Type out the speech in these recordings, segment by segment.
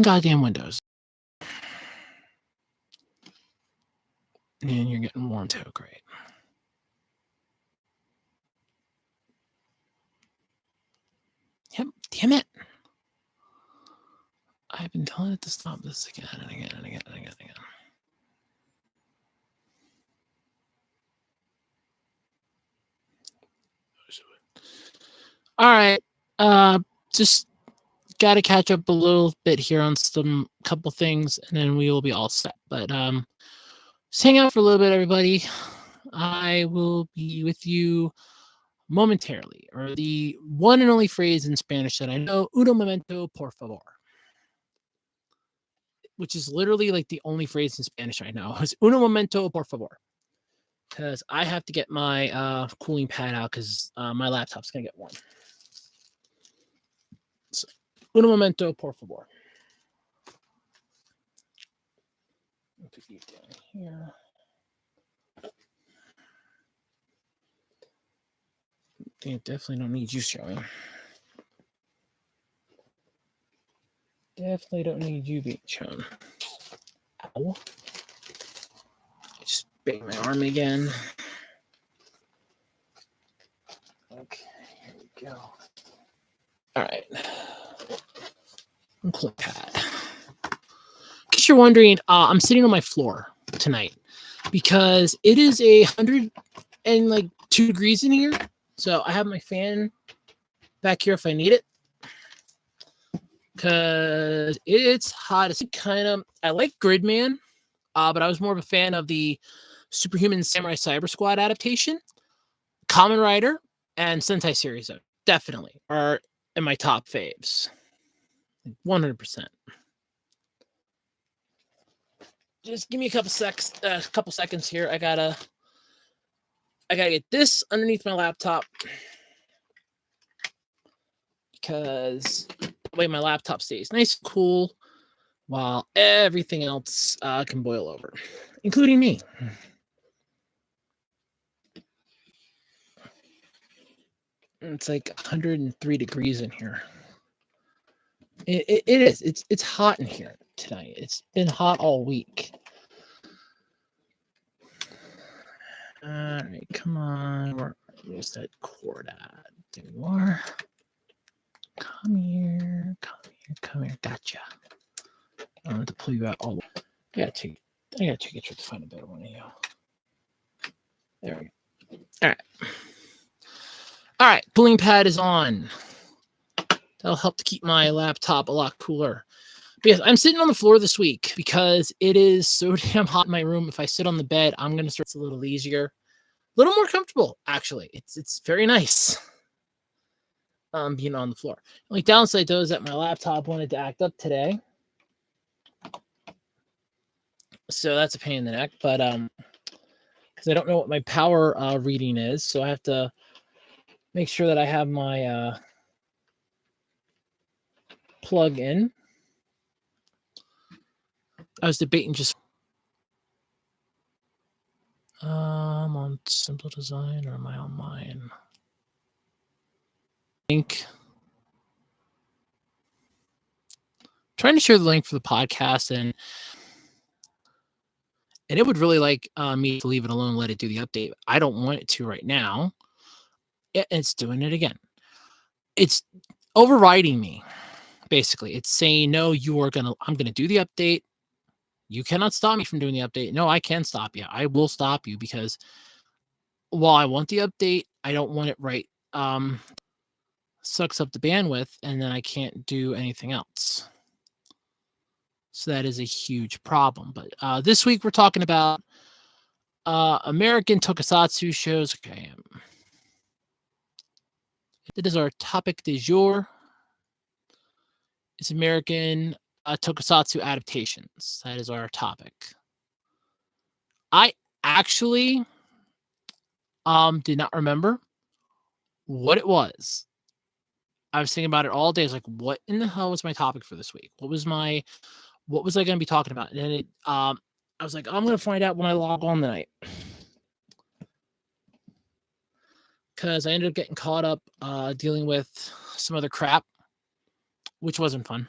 Goddamn windows. And you're getting warm too. Great. Yep. Damn it. I've been telling it to stop this again and again and again and again and again. All right. Just got to catch up a little bit here on some couple things, and then we will be all set. But just hang out for a little bit, everybody. I will be with you momentarily, or the one and only phrase in Spanish that I know, uno momento, por favor, which is literally like the only phrase in Spanish I know. Is uno momento, por favor, because I have to get my cooling pad out because my laptop's gonna get warm. So, uno momento, por favor. I'll put you down here. They definitely don't need you showing. Definitely don't need you being shown. Ow. I just banged my arm again. Okay, here we go. All right. Cooling pad. In case you're wondering, I'm sitting on my floor tonight because it is 102 degrees in here. So I have my fan back here if I need it. Because it's hot. It's kind of, I like Gridman, but I was more of a fan of the Superhuman Samurai Cyber Squad adaptation. Kamen Rider and Sentai series definitely are in my top faves. 100%. Just give me a couple seconds here. I gotta get this underneath my laptop because the way my laptop stays nice and cool while everything else can boil over, including me. It's like 103 degrees in here. It is. It's hot in here tonight. It's been hot all week. All right, come on. Where's that cord at? There you are. Come here. Gotcha. I want to pull you out all the way. I gotta take a picture to find a better one of you. There we go. All right. Cooling pad is on. That'll help to keep my laptop a lot cooler. But yes, I'm sitting on the floor this week because it is so damn hot in my room. If I sit on the bed, I'm gonna start. It's a little easier, a little more comfortable. Actually, it's very nice. Being on the floor. The only downside though is that my laptop wanted to act up today, so that's a pain in the neck. But because I don't know what my power reading is, so I have to make sure that I have my plug in. I was debating just I'm on Simple Design, or am I on mine? Link. Trying to share the link for the podcast, and it would really like me to leave it alone, let it do the update. I don't want it to right now. It's doing it again. It's overriding me. Basically, it's saying, no, I'm gonna do the update. You cannot stop me from doing the update. No, I can stop you. I will stop you because while I want the update, I don't want it right. Sucks up the bandwidth, and then I can't do anything else. So that is a huge problem. But this week we're talking about American Tokusatsu shows. Okay. That is our topic du jour. It's American Tokusatsu adaptations. That is our topic. I actually did not remember what it was. I was thinking about it all day. I was like, what in the hell was my topic for this week? What was I going to be talking about? And then I was like, I'm going to find out when I log on tonight. Because I ended up getting caught up dealing with some other crap, which wasn't fun.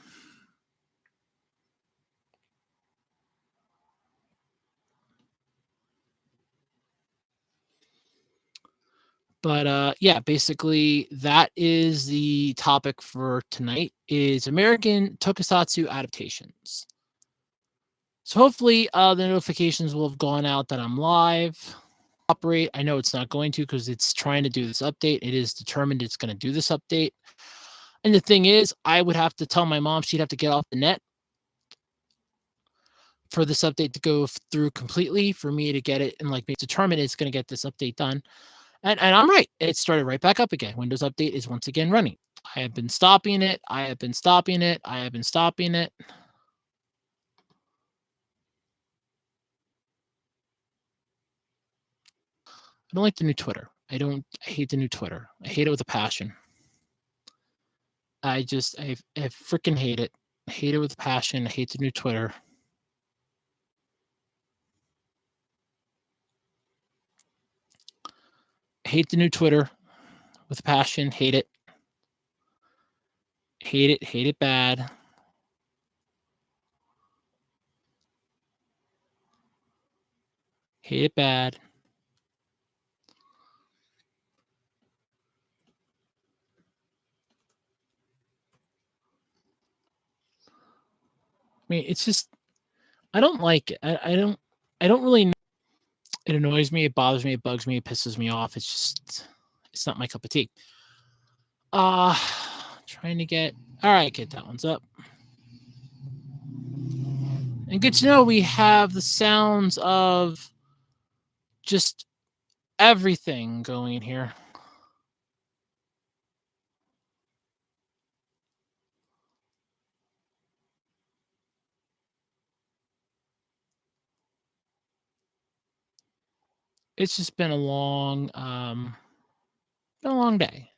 But yeah, basically that is the topic for tonight is American Tokusatsu adaptations. So hopefully the notifications will have gone out that I'm live. Operate. I know it's not going to because it's trying to do this update. It is determined it's going to do this update. And the thing is, I would have to tell my mom she'd have to get off the net for this update to go through completely for me to get it and like determine it's going to get this update done. And I'm right. It started right back up again. Windows Update is once again running. I have been stopping it. I have been stopping it. I have been stopping it. I don't like the new Twitter. I hate the new Twitter. I hate it with a passion. I freaking hate it. I hate it with a passion. I hate the new Twitter. I hate the new Twitter with a passion. Hate it. Hate it. Hate it bad. Hate it bad. I mean, it's just I don't like it. I don't really know. It annoys me, it bothers me, it bugs me, it pisses me off. It's not my cup of tea. Trying to get all right, get that one's up. And good to know we have the sounds of just everything going here. It's just been a long day.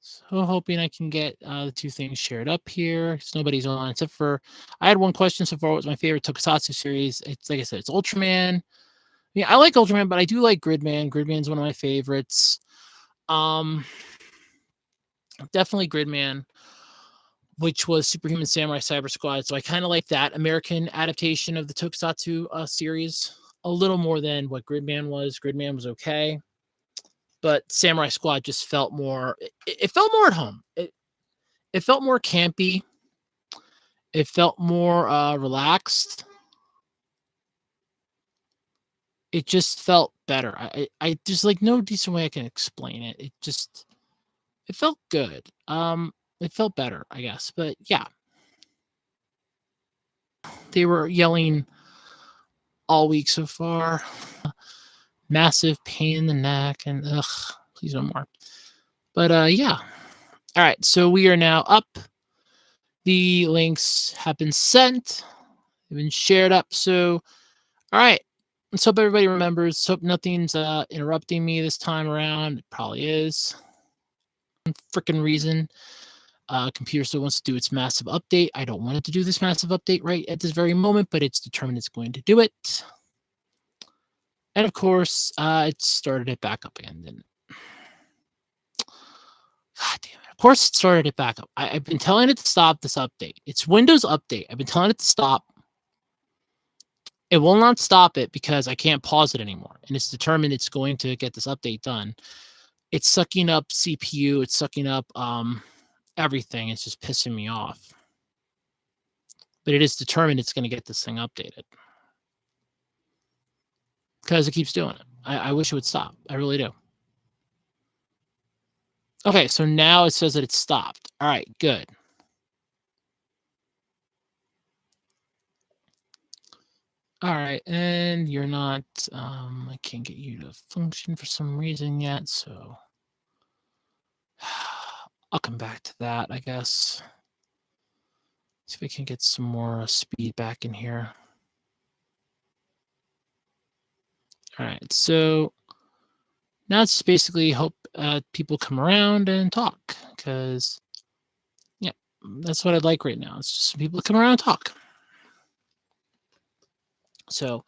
So hoping I can get the two things shared up here. Nobody's on except for I had one question so far. What's my favorite Tokusatsu series? It's like I said, it's Ultraman. Yeah, I like Ultraman, but I do like Gridman. Gridman's one of my favorites. Definitely Gridman, which was Superhuman Samurai Cyber Squad. So I kind of like that American adaptation of the Tokusatsu series a little more than what Gridman was. Gridman was okay, but Samurai Squad just felt more. It felt more at home. It felt more campy. It felt more relaxed. It just felt better. I just like no decent way I can explain it. It felt good. It felt better, I guess. But yeah, they were yelling all week so far. Massive pain in the neck and please no more. But yeah. All right, so we are now up. The links have been sent. They've been shared up. So all right. Let's hope everybody remembers. Hope nothing's interrupting me this time around. It probably is. Freaking reason. Computer still wants to do its massive update. I don't want it to do this massive update right at this very moment, but it's determined it's going to do it. And of course, it started it back up again, didn't it? God damn it. Of course, it started it back up. I've been telling it to stop this update. It's Windows Update. I've been telling it to stop. It will not stop it because I can't pause it anymore. And it's determined it's going to get this update done. It's sucking up CPU. It's sucking up everything. It's just pissing me off. But it is determined it's going to get this thing updated. Because it keeps doing it. I wish it would stop. I really do. Okay, so now it says that it's stopped. All right, good. All right, and you're not, I can't get you to function for some reason yet, so I'll come back to that, I guess. See if we can get some more speed back in here. All right, so now it's basically hope people come around and talk, because, yeah, that's what I'd like right now. It's just people come around and talk. So,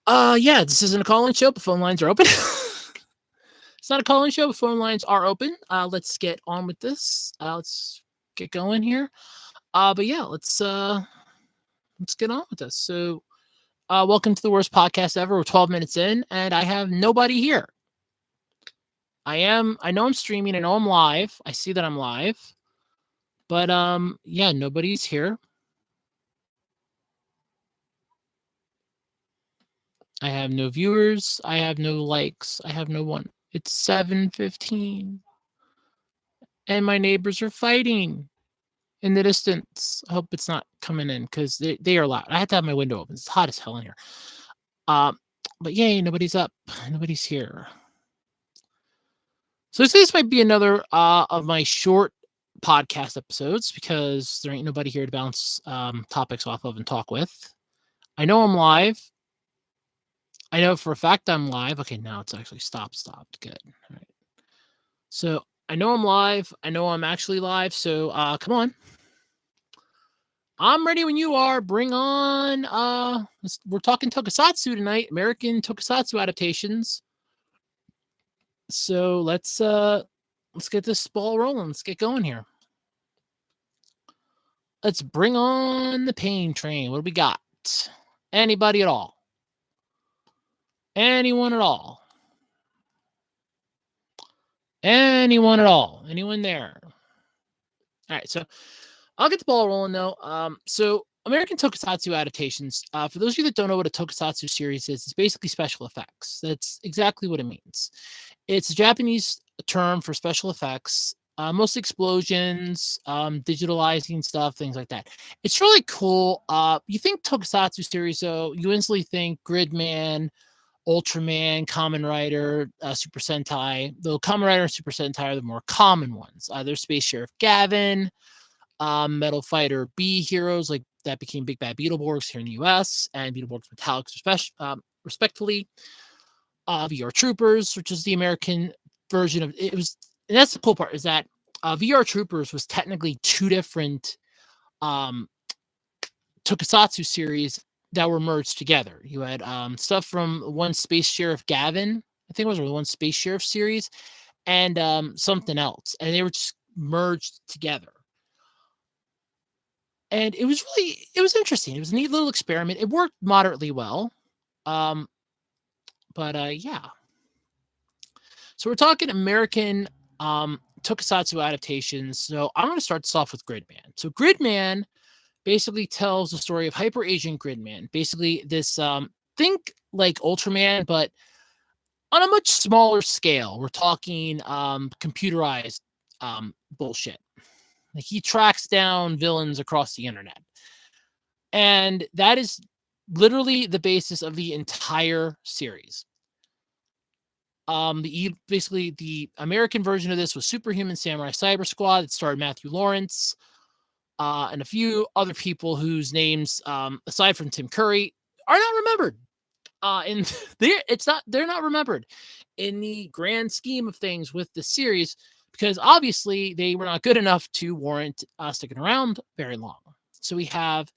yeah, this isn't a call-in show, but phone lines are open. It's not a call-in show, but phone lines are open. Let's get on with this. Let's get going here. But yeah, let's get on with this. So, welcome to the worst podcast ever. We're 12 minutes in, and I have nobody here. I know I'm streaming. I know I'm live. I see that I'm live. But yeah, nobody's here. I have no viewers. I have no likes. I have no one. It's 7:15 and my neighbors are fighting in the distance. I hope it's not coming in because they are loud. I had to have my window open. It's hot as hell in here. Um, but yay, nobody's up. Nobody's here. So this might be another of my short podcast episodes because there ain't nobody here to bounce topics off of and talk with. I know I'm live. I know for a fact I'm live. Okay, now it's actually stopped. Good. All right. So I know I'm live. I know I'm actually live. So come on. I'm ready when you are. Bring on. We're talking Tokusatsu tonight. American Tokusatsu adaptations. So let's get this ball rolling. Let's get going here. Let's bring on the pain train. What do we got? Anybody at all? Anyone at all? Anyone at all? Anyone there? All right, so I'll get the ball rolling though. So American Tokusatsu adaptations. For those of you that don't know what a Tokusatsu series is, it's basically special effects. That's exactly what it means. It's a Japanese term for special effects. Mostly explosions, digitalizing stuff, things like that. It's really cool. You think Tokusatsu series, though, you instantly think Gridman, Ultraman, Kamen Rider, Super Sentai. Though Kamen Rider and Super Sentai are the more common ones. There's Space Sheriff Gavin, Metal Fighter B heroes like that became Big Bad Beetleborgs here in the U.S. and Beetleborgs Metallics, respectively. VR Troopers, which is the American version of it was. And that's the cool part is that VR Troopers was technically two different Tokusatsu series that were merged together. You had stuff from one Space Sheriff Gavin, I think it was, or one Space Sheriff series, and something else, and they were just merged together. And it was interesting. It was a neat little experiment. It worked moderately well, but yeah. So we're talking American Tokusatsu adaptations. So I'm going to start this off with Gridman. So Gridman basically tells the story of Hyper Agent Gridman. Basically, this think like Ultraman, but on a much smaller scale. We're talking computerized bullshit. Like he tracks down villains across the internet, and that is literally the basis of the entire series. Basically the American version of this was Superhuman Samurai Cyber Squad. It starred Matthew Lawrence and a few other people whose names, aside from Tim Curry, are not remembered. And they're not remembered in the grand scheme of things with the series because obviously they were not good enough to warrant sticking around very long. So we have,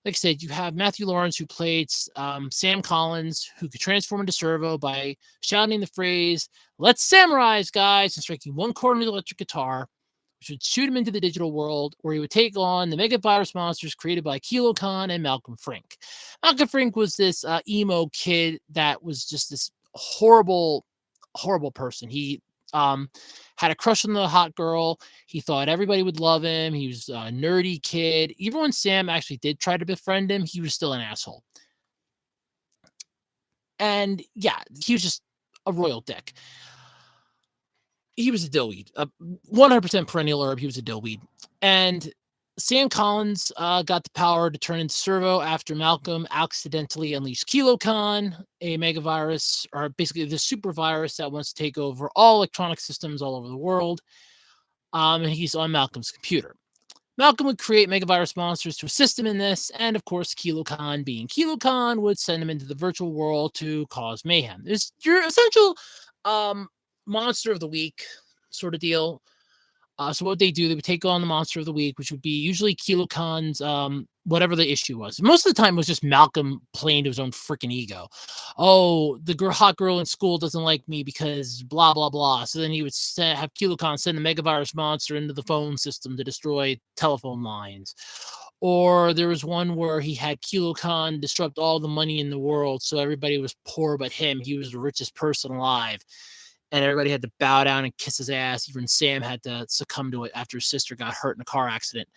like I said, you have Matthew Lawrence, who played Sam Collins, who could transform into Servo by shouting the phrase, "Let's samurais, guys," and striking one chord on the electric guitar, which would shoot him into the digital world, where he would take on the mega virus monsters created by Kilo Khan and Malcolm Frink. Malcolm Frink was this emo kid that was just this horrible, horrible person. He had a crush on the hot girl. He thought everybody would love him. He was a nerdy kid. Even when Sam actually did try to befriend him, he was still an asshole. And yeah, he was just a royal dick. He was a dillweed, 100% perennial herb. He was a dillweed. And Sam Collins got the power to turn into Servo after Malcolm accidentally unleashed Kilo Khan, a megavirus, or basically the super virus that wants to take over all electronic systems all over the world. And he's on Malcolm's computer. Malcolm would create megavirus monsters to assist him in this, and of course, Kilo Khan, being Kilo Khan, would send him into the virtual world to cause mayhem. It's your essential monster of the week sort of deal. So what they do, they would take on the monster of the week, which would be usually Kilo Khan's whatever the issue was. Most of the time, it was just Malcolm playing to his own freaking ego. Oh, the hot girl in school doesn't like me because blah blah blah. So then he would have Kilo Khan send the megavirus monster into the phone system to destroy telephone lines. Or there was one where he had Kilo Khan disrupt all the money in the world, so everybody was poor but him. He was the richest person alive. and everybody had to bow down and kiss his ass. Even Sam had to succumb to it after his sister got hurt in a car accident.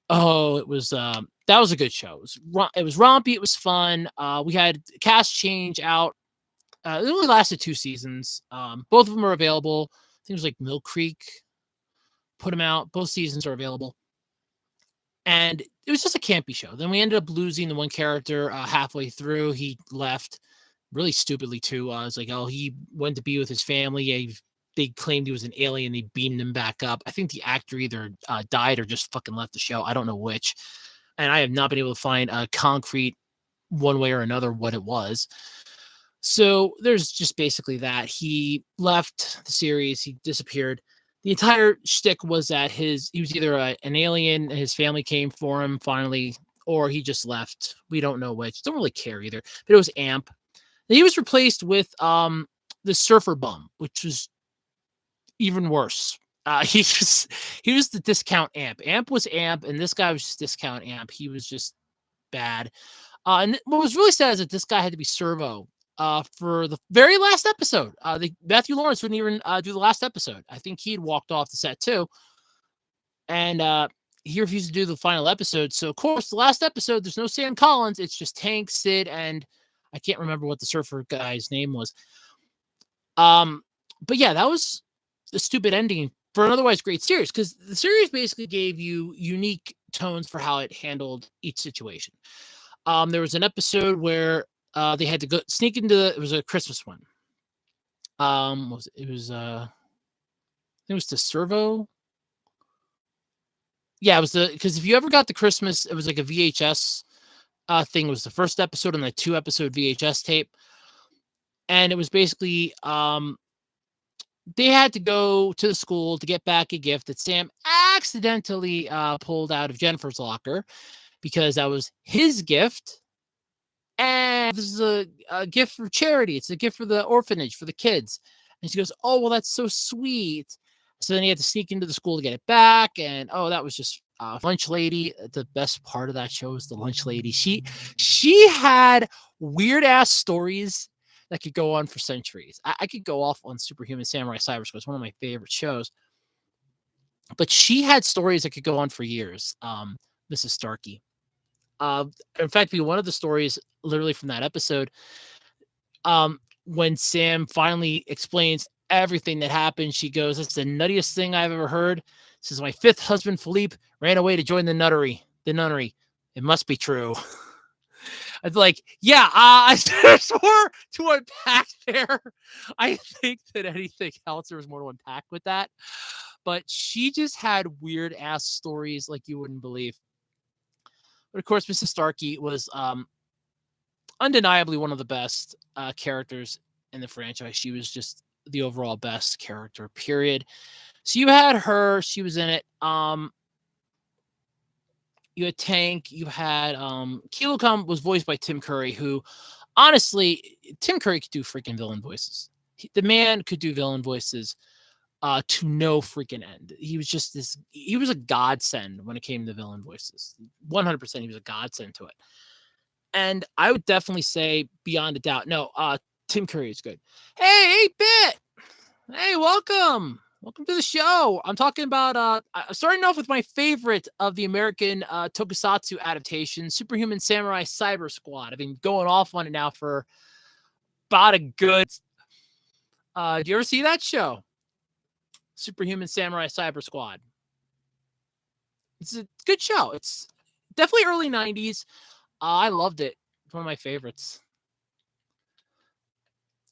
Oh, it was that was a good show. It was rompy. It was fun. We had cast change out. It only lasted 2 seasons. Both of them are available. I think it was like Mill Creek put them out. Both seasons are available. And it was just a campy show. Then we ended up losing the one character halfway through. He left really stupidly too. I was like, oh, he went to be with his family. They claimed he was an alien. They beamed him back up. I think the actor either died or just fucking left the show. I don't know which. And I have not been able to find a concrete one way or another what it was. So there's just basically that. He left the series. He disappeared. The entire shtick was that he was either an alien and his family came for him finally, or he just left. We don't know which. Don't really care either. But it was Amp. And he was replaced with the Surfer Bum, which was even worse. He was the discount Amp. Amp was Amp, and this guy was just discount Amp. He was just bad. And what was really sad is that this guy had to be Servo for the very last episode. Matthew Lawrence wouldn't even do the last episode. I think he'd walked off the set too. And he refused to do the final episode. So, of course, the last episode, there's no Sam Collins. It's just Tank, Sid, and I can't remember what the surfer guy's name was. But yeah, that was a stupid ending for an otherwise great series, because the series basically gave you unique tones for how it handled each situation. There was an episode where they had to go sneak into it was a Christmas one. It was the Servo. Yeah, it was because if you ever got the Christmas, it was like a VHS thing. It was the first episode on the 2-episode VHS tape. And it was basically they had to go to the school to get back a gift that Sam accidentally pulled out of Jennifer's locker, because that was his gift. And this is a gift for charity. It's a gift for the orphanage, for the kids. And she goes, oh, well, that's so sweet. So then he had to sneak into the school to get it back. And, oh, that was just lunch lady. The best part of that show is the lunch lady. She had weird-ass stories that could go on for centuries. I could go off on Superhuman Samurai Cyber Squad. It's one of my favorite shows. But she had stories that could go on for years, Mrs. Starkey. In fact, one of the stories literally from that episode, when Sam finally explains everything that happened, she goes, "That's the nuttiest thing I've ever heard. Says my 5th husband, Philippe, ran away to join the nunnery. It must be true." It's like, yeah, there's more to unpack there. I think that anything else, there was more to unpack with that. But she just had weird ass stories like you wouldn't believe. But of course, Mrs. Starkey was undeniably one of the best characters in the franchise. She was just the overall best character, period. So you had her. She was in it. You had Tank. You had Kilocom was voiced by Tim Curry, who, honestly, Tim Curry could do freaking villain voices. The man could do villain voices to no freaking end. He was just he was a godsend when it came to villain voices. 100% he was a godsend to it. And I would definitely say, beyond a doubt, no, Tim Curry is good. Hey, 8-Bit! Hey, welcome! Welcome to the show. I'm talking about, starting off with my favorite of the American Tokusatsu adaptations, Superhuman Samurai Cyber Squad. I've been going off on it now for about a good... do you ever see that show? Superhuman Samurai Cyber Squad. It's a good show. It's definitely early 90s. I loved it. It's one of my favorites.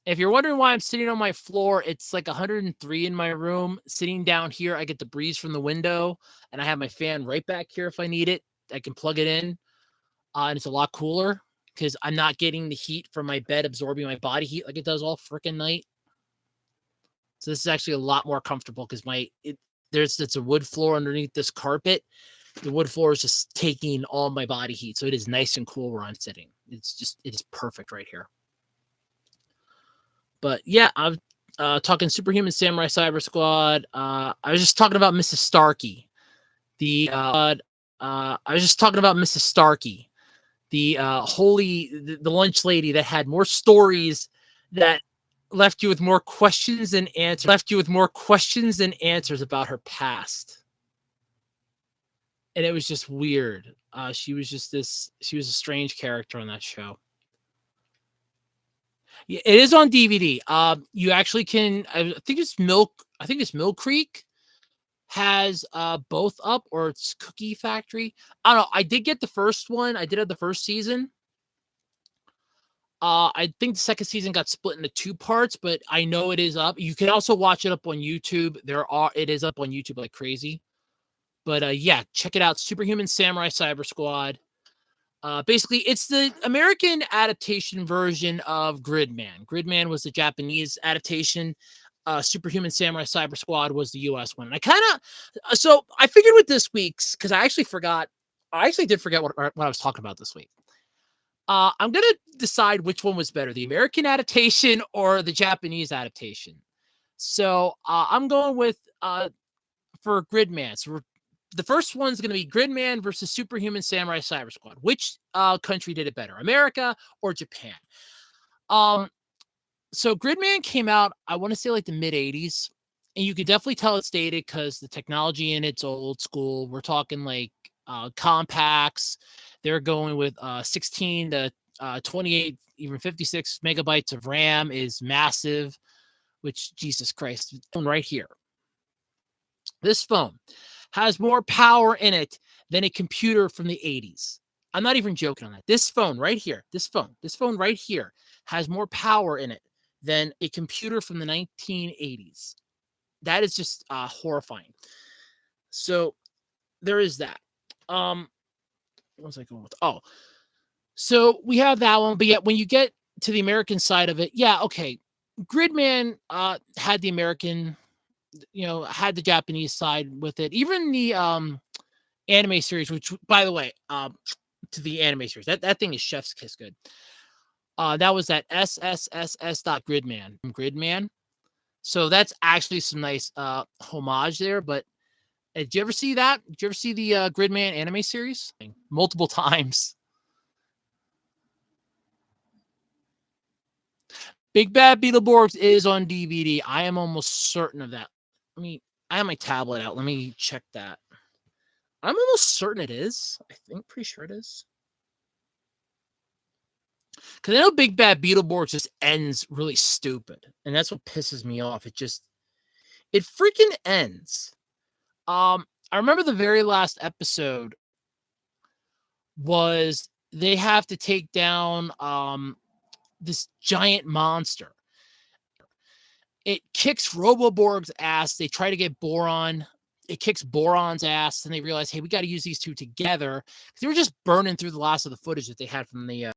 If you're wondering why I'm sitting on my floor, it's like 103 in my room. Sitting down here, I get the breeze from the window, and I have my fan right back here if I need it. I can plug it in, and it's a lot cooler because I'm not getting the heat from my bed absorbing my body heat like it does all freaking night. So this is actually a lot more comfortable because it's a wood floor underneath this carpet. The wood floor is just taking all my body heat, so it is nice and cool where I'm sitting. It is perfect right here. But yeah, I'm talking Superhuman Samurai Cyber Squad. I was just talking about Mrs. Starkey. The lunch lady that had more stories that left you with more questions than answers. Left you with more questions than answers about her past, and it was just weird. She was just this. She was a strange character on that show. Yeah, it is on DVD. You actually can. I think it's Milk. I think it's Mill Creek has both up, or it's Cookie Factory. I don't know. I did get the first one. I did have the first season. I think the second season got split into two parts, but I know it is up. You can also watch it up on YouTube. It is up on YouTube like crazy. But yeah, check it out. Superhuman Samurai Cyber Squad. Basically, it's the American adaptation version of Gridman. Gridman was the Japanese adaptation. Superhuman Samurai Cyber Squad was the US one. And so I figured with this week's, because I actually forgot. I actually did forget what I was talking about this week. I'm going to decide which one was better, the American adaptation or the Japanese adaptation. So I'm going with for Gridman. So the first one's going to be Gridman versus Superhuman Samurai Cyber Squad. Which country did it better, America or Japan? So Gridman came out, I want to say like the mid 80s. And you could definitely tell it's dated because the technology in it's old school. We're talking like compacts. They're going with 16 to 28, even 56 megabytes of RAM is massive, which Jesus Christ, right here. This phone has more power in it than a computer from the 80s. I'm not even joking on that. This phone right here, this phone right here has more power in it than a computer from the 1980s. That is just horrifying. So there is that. What was I going with? Oh, so we have that one. But yet when you get to the American side of it, yeah, okay. Gridman had the American, had the Japanese side with it. Even the anime series, which by the way, to the anime series, that thing is chef's kiss good. That was that Gridman. So that's actually some nice homage there. But did you ever see that? Did you ever see the Gridman anime series? Multiple times. Big Bad Beetleborgs is on DVD. I am almost certain of that. I have my tablet out. Let me check that. I'm almost certain it is. I think, pretty sure it is. Because I know Big Bad Beetleborgs just ends really stupid. And that's what pisses me off. It freaking ends. I remember the very last episode was they have to take down this giant monster. It kicks Roboborg's ass. They try to get Boron. It kicks Boron's ass, and they realize, hey, we got to use these two together. They were just burning through the last of the footage that they had from the.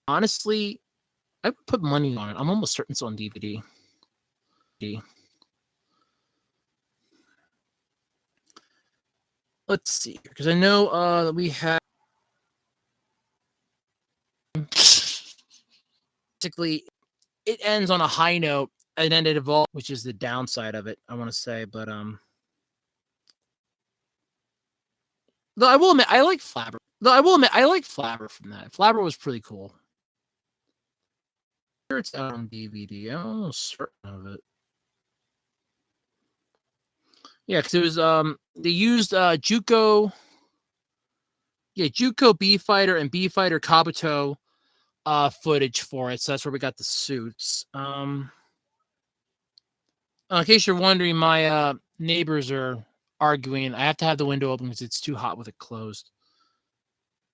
Honestly, I would put money on it. I'm almost certain it's on DVD. Let's see, because I know we have. Basically, it ends on a high note, and then it evolves, which is the downside of it, I want to say. But though I will admit, I like Flabber. From that. Flabber was pretty cool. It's out on DVD. I'm almost certain of it. Yeah, because it was they used Juco B Fighter and B Fighter Kabuto footage for it, so that's where we got the suits. In case you're wondering, my neighbors are arguing. I have to have the window open because it's too hot with it closed.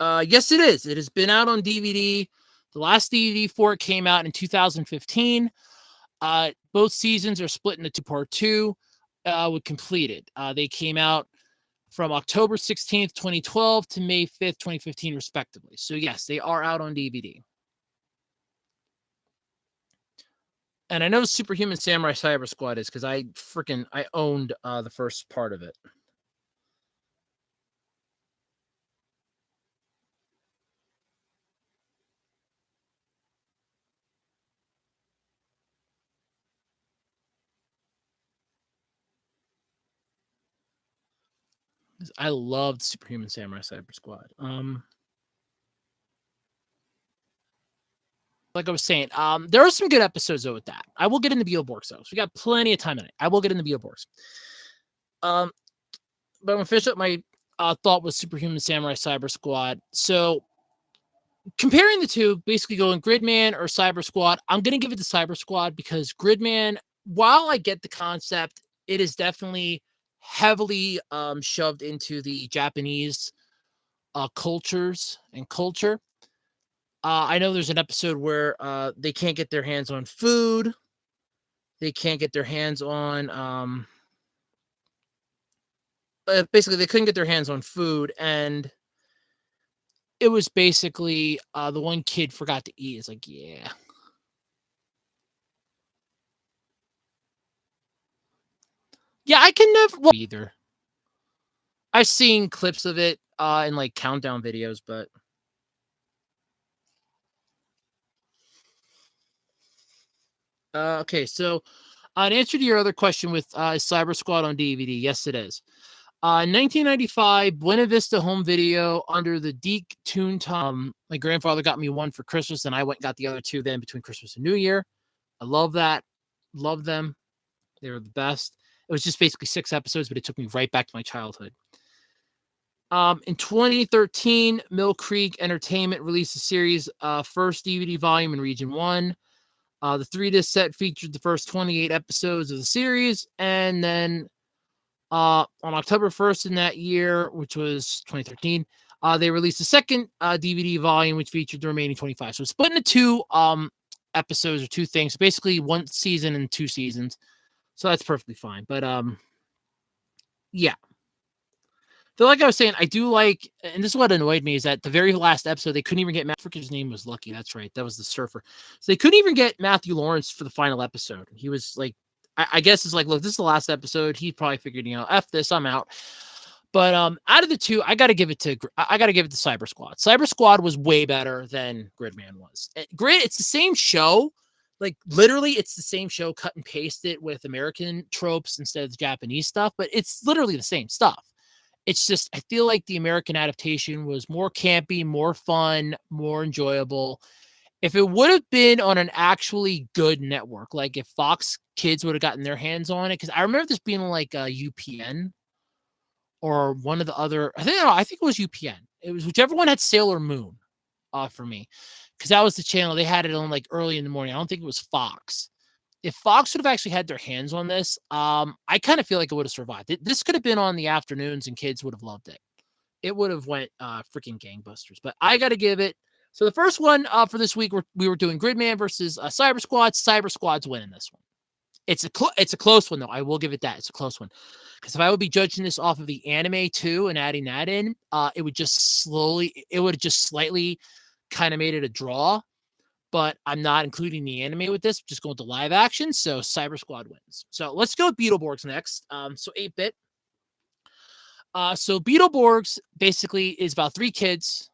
Yes, it is. It has been out on DVD. The last DVD for it came out in 2015. Both seasons are split into two-part two. With completed. They came out from October 16th, 2012 to May 5th, 2015, respectively. So yes, they are out on DVD. And I know Superhuman Samurai Cyber Squad is because I owned the first part of it. I loved Superhuman Samurai Cyber Squad. Like I was saying, there are some good episodes though with that. I will get into Beetleborgs though. So we got plenty of time in it. I will get into Beetleborgs. But I'm gonna finish up my thought with Superhuman Samurai Cyber Squad. So comparing the two, basically going Gridman or Cyber Squad, I'm gonna give it to Cyber Squad because Gridman, while I get the concept, it is definitely heavily shoved into the Japanese cultures and culture. I know there's an episode where they can't get their hands on food. They can't get their hands on basically they couldn't get their hands on food, and it was basically the one kid forgot to eat. It's like, yeah. Yeah, I can never either. I've seen clips of it in like countdown videos, but okay, so in answer to your other question with Cyber Squad on DVD, yes, it is. 1995, Buena Vista Home Video under the Deke Tune Tom. My grandfather got me one for Christmas, and I went and got the other two then between Christmas and New Year. I love that. Love them. They were the best. It was just basically 6 episodes, but it took me right back to my childhood. In 2013, Mill Creek Entertainment released the series' first DVD volume in Region 1. The 3-disc set featured the first 28 episodes of the series, and then on October 1st in that year, which was 2013, they released the second DVD volume, which featured the remaining 25. So it's split into 2 episodes or 2 things. Basically, 1 season and 2 seasons. So that's perfectly fine. But yeah. So like I was saying, I do like, and this is what annoyed me, is that the very last episode, they couldn't even get his name was Lucky. That's right. That was the surfer. So they couldn't even get Matthew Lawrence for the final episode. He was like, I guess it's like, look, this is the last episode. He probably figured, F this, I'm out. But out of the 2, I got to give it to Cyber Squad. Cyber Squad was way better than Gridman was. It's the same show. Like literally, it's the same show, cut and paste it with American tropes instead of the Japanese stuff, but it's literally the same stuff. It's just, I feel like the American adaptation was more campy, more fun, more enjoyable. If it would have been on an actually good network, like if Fox Kids would have gotten their hands on it, because I remember this being like a UPN or one of the other, I think it was UPN. It was whichever one had Sailor Moon for me, because that was the channel. They had it on like early in the morning. I don't think it was Fox. If Fox would have actually had their hands on this, I kind of feel like it would have survived. This could have been on the afternoons and kids would have loved it. It would have went freaking gangbusters. But I got to give it. So the first one for this week, we were doing Gridman versus Cyber Squad. Cyber Squad's winning this one. It's a close one though. I will give it that. It's a close one. Because if I would be judging this off of the anime too and adding that in, it would just slightly kind of made it a draw. But I'm not including the anime with this, just going to live action. So Cyber Squad wins. So let's go with Beetleborgs next. So 8-bit. So Beetleborgs basically is about 3 kids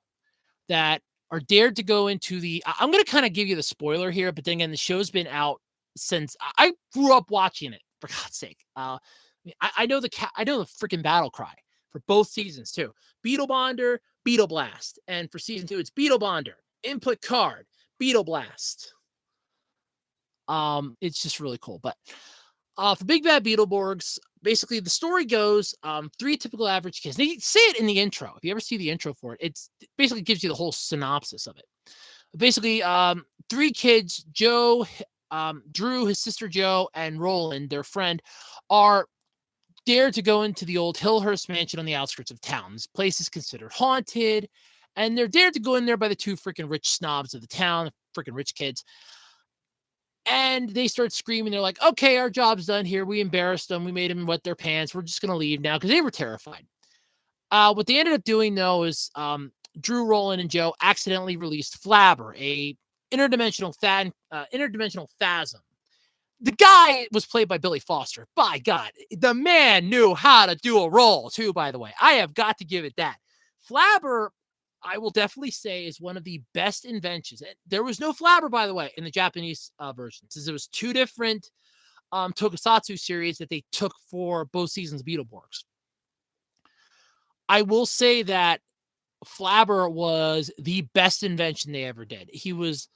that are dared to go into the. I'm going to kind of give you the spoiler here, but then again, the show's been out since I grew up watching it. For God's sake, I know the freaking battle cry for both seasons too. Beetle Bonder, Beetle Blast, and for season 2, it's Beetle Bonder, Input Card, Beetle Blast. It's just really cool. But for Big Bad Beetleborgs, basically the story goes 3 typical average kids. They say it in the intro. If you ever see the intro for it, it basically gives you the whole synopsis of it. Basically, 3 kids, Joe, Drew, his sister Joe, and Roland, their friend, are dared to go into the old Hillhurst mansion on the outskirts of town. This place is considered haunted, and they're dared to go in there by the 2 freaking rich snobs of the town, freaking rich kids. And they start screaming. They're like, okay, our job's done here. We embarrassed them. We made them wet their pants. We're just going to leave now because they were terrified. What they ended up doing, though, is Drew, Roland, and Joe accidentally released Flabber, a interdimensional phasm. The guy was played by Billy Foster. By God, the man knew how to do a role, too, by the way. I have got to give it that. Flabber, I will definitely say, is one of the best inventions. There was no Flabber, by the way, in the Japanese version, since there was 2 different Tokusatsu series that they took for both seasons of Beetleborgs. I will say that Flabber was the best invention they ever did. He was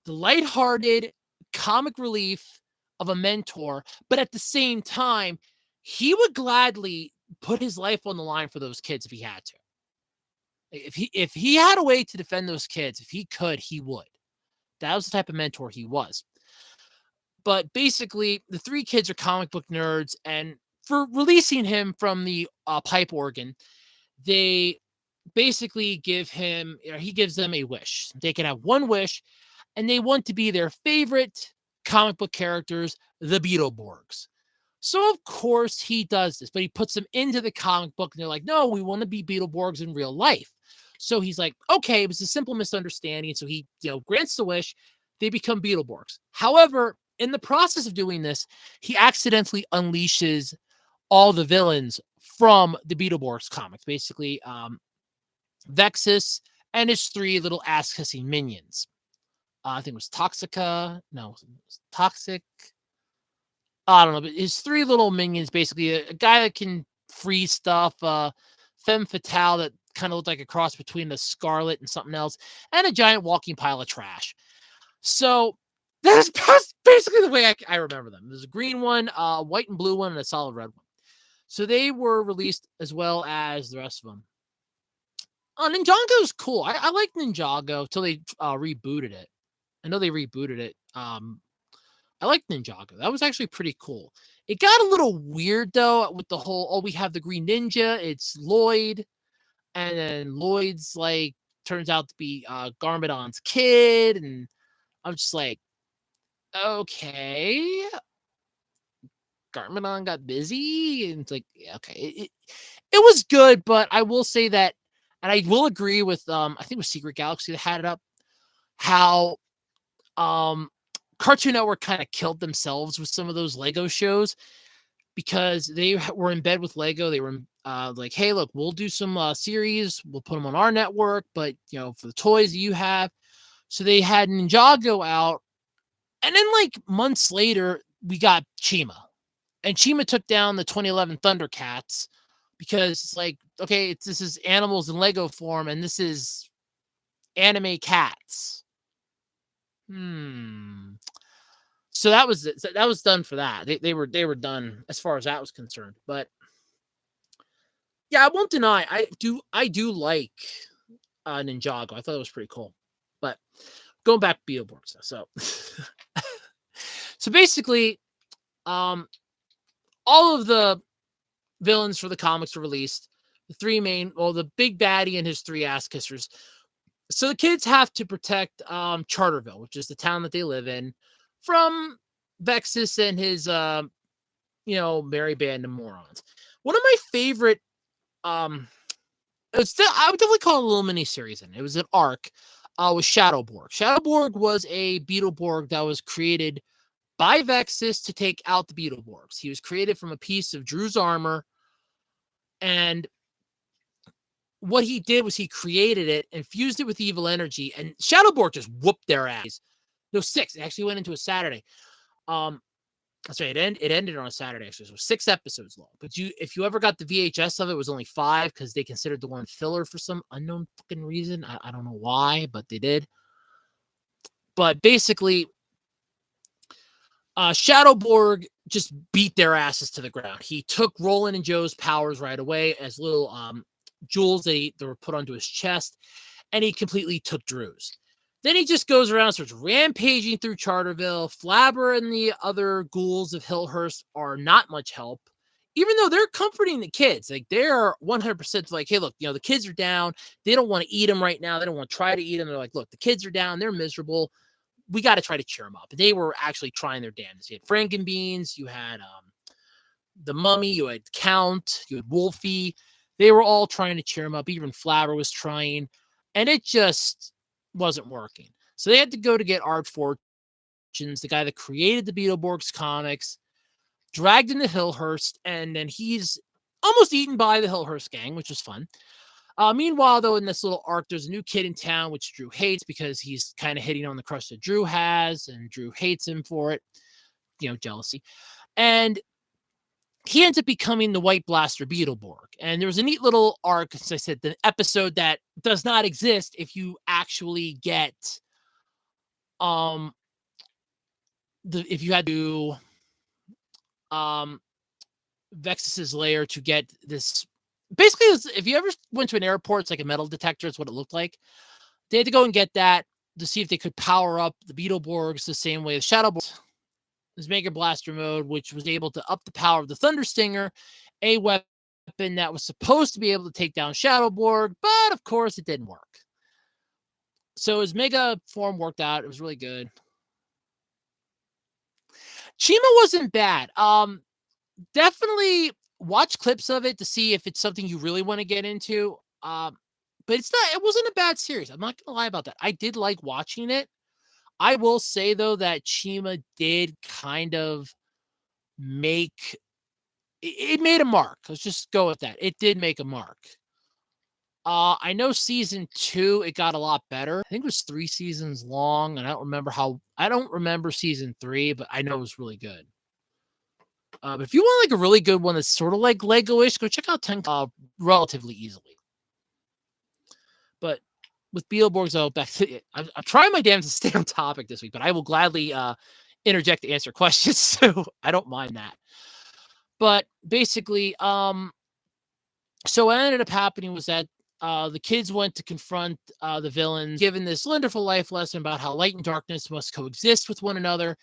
the lighthearted comic relief of a mentor, but at the same time, he would gladly put his life on the line for those kids if he had to. If he had a way to defend those kids, if he could, he would. That was the type of mentor he was. But basically, the three kids are comic book nerds, and for releasing him from the pipe organ, they basically give him, he gives them a wish. They can have one wish, and they want to be their favorite comic book characters, the Beetleborgs. So of course he does this, but he puts them into the comic book, and they're like, "No, we want to be Beetleborgs in real life." So he's like, "Okay, it was a simple misunderstanding." So he, grants the wish. They become Beetleborgs. However, in the process of doing this, he accidentally unleashes all the villains from the Beetleborgs comics. Basically, Vexus and his three little ass-kissing minions. I think it was Toxica. No, it was Toxic. I don't know, but his three little minions, basically a guy that can freeze stuff, femme fatale that kind of looked like a cross between a Scarlet and something else, and a giant walking pile of trash. So that's basically the way I remember them. There's a green one, a white and blue one, and a solid red one. So they were released as well as the rest of them. Ninjago's cool. I like Ninjago till they rebooted it. I know they rebooted it. I like Ninjago. That was actually pretty cool. It got a little weird though with the whole, we have the Green Ninja, it's Lloyd, and then Lloyd's like turns out to be Garmadon's kid, and I'm just like, okay. Garmadon got busy, and it's like, yeah, okay. It was good, but I will say that, and I will agree with I think it was Secret Galaxy that had it up, how Cartoon Network kind of killed themselves with some of those Lego shows because they were in bed with Lego. They were like, "Hey, look, we'll do some series. We'll put them on our network, but for the toys that you have." So they had Ninjago out, and then like months later, we got Chima, and Chima took down the 2011 Thundercats because it's like, okay, this is animals in Lego form, and this is anime cats. So that was it. So that was done for that. They were done as far as that was concerned. But yeah, I won't deny I do like Ninjago. I thought it was pretty cool. But going back to Beetleborgs, so so basically, all of the villains for the comics were released. The three main, the big baddie and his three ass kissers. So the kids have to protect Charterville, which is the town that they live in, from Vexus and his merry band of morons. One of my favorite I would definitely call it a little mini series, and it was an arc, was Shadowborg. Shadowborg was a Beetleborg that was created by Vexus to take out the Beetleborgs. He was created from a piece of Drew's armor, and what he did was he created it and fused it with evil energy, and Shadowborg just whooped their ass. No, 6. It actually went into a Saturday. That's right. It ended on a Saturday, actually. So 6 episodes long. But if you ever got the VHS of it, it was only 5 because they considered the one filler for some unknown fucking reason. I don't know why, but they did. But basically, Shadowborg just beat their asses to the ground. He took Roland and Joe's powers right away as little jewels that were put onto his chest, and he completely took Drew's. Then he just goes around, starts rampaging through Charterville. Flabber and the other ghouls of Hillhurst are not much help, even though they're comforting the kids. Like, they're 100% like, hey, look, the kids are down. They don't want to eat them right now. They don't want to try to eat them. They're like, look, the kids are down. They're miserable. We got to try to cheer them up. They were actually trying their damnedest. You had Frankenbeans. You had the Mummy. You had Count. You had Wolfie. They were all trying to cheer him up. Even Flabber was trying, and it just wasn't working. So they had to go to get Art Fortunes, the guy that created the Beetleborgs comics, dragged into Hillhurst, and then he's almost eaten by the Hillhurst gang, which was fun. Meanwhile, though, in this little arc, there's a new kid in town, which Drew hates because he's kind of hitting on the crush that Drew has, and Drew hates him for it. Jealousy. And he ends up becoming the White Blaster Beetleborg. And there was a neat little arc, as I said, the episode that does not exist if you actually get if you had to Vexus's lair to get this. Basically, if you ever went to an airport, it's like a metal detector. It's what it looked like. They had to go and get that to see if they could power up the Beetleborgs the same way as Shadowborg. This Mega Blaster mode, which was able to up the power of the Thunder Stinger, a weapon that was supposed to be able to take down Shadowborg, but of course it didn't work. So his Mega form worked out. It was really good. Chima wasn't bad. Definitely watch clips of it to see if it's something you really want to get into. But it wasn't a bad series. I'm not gonna lie about that. I did like watching it. I will say though that Chima did kind of make it made a mark. Let's just go with that. It did make a mark. I know season 2 it got a lot better. I think it was 3 seasons long, and I don't remember season 3, but I know it was really good. But if you want like a really good one that's sort of like Lego-ish, go check out Tenka relatively easily. But with Beetleborgs, back to it. I'm trying my damn to stay on topic this week, but I will gladly interject to answer questions, so I don't mind that. But basically, so what ended up happening was that the kids went to confront the villains, given this wonderful life lesson about how light and darkness must coexist with one another.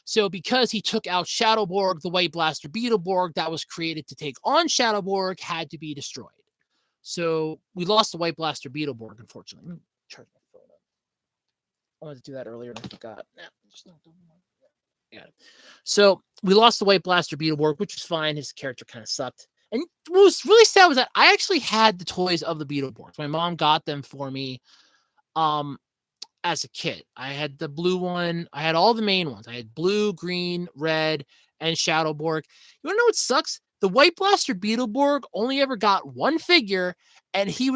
So because he took out Shadowborg, the White Blaster Beetleborg that was created to take on Shadowborg had to be destroyed. So we lost the White Blaster Beetleborg, unfortunately. Let me charge my phone up. I wanted to do that earlier and I forgot. Yeah. So we lost the White Blaster Beetleborg, which was fine. His character kind of sucked. And what was really sad was that I actually had the toys of the Beetleborgs. My mom got them for me as a kid. I had the blue one. I had all the main ones. I had blue, green, red, and Shadowborg. You want to know what sucks? The White Blaster Beetleborg only ever got one figure, and it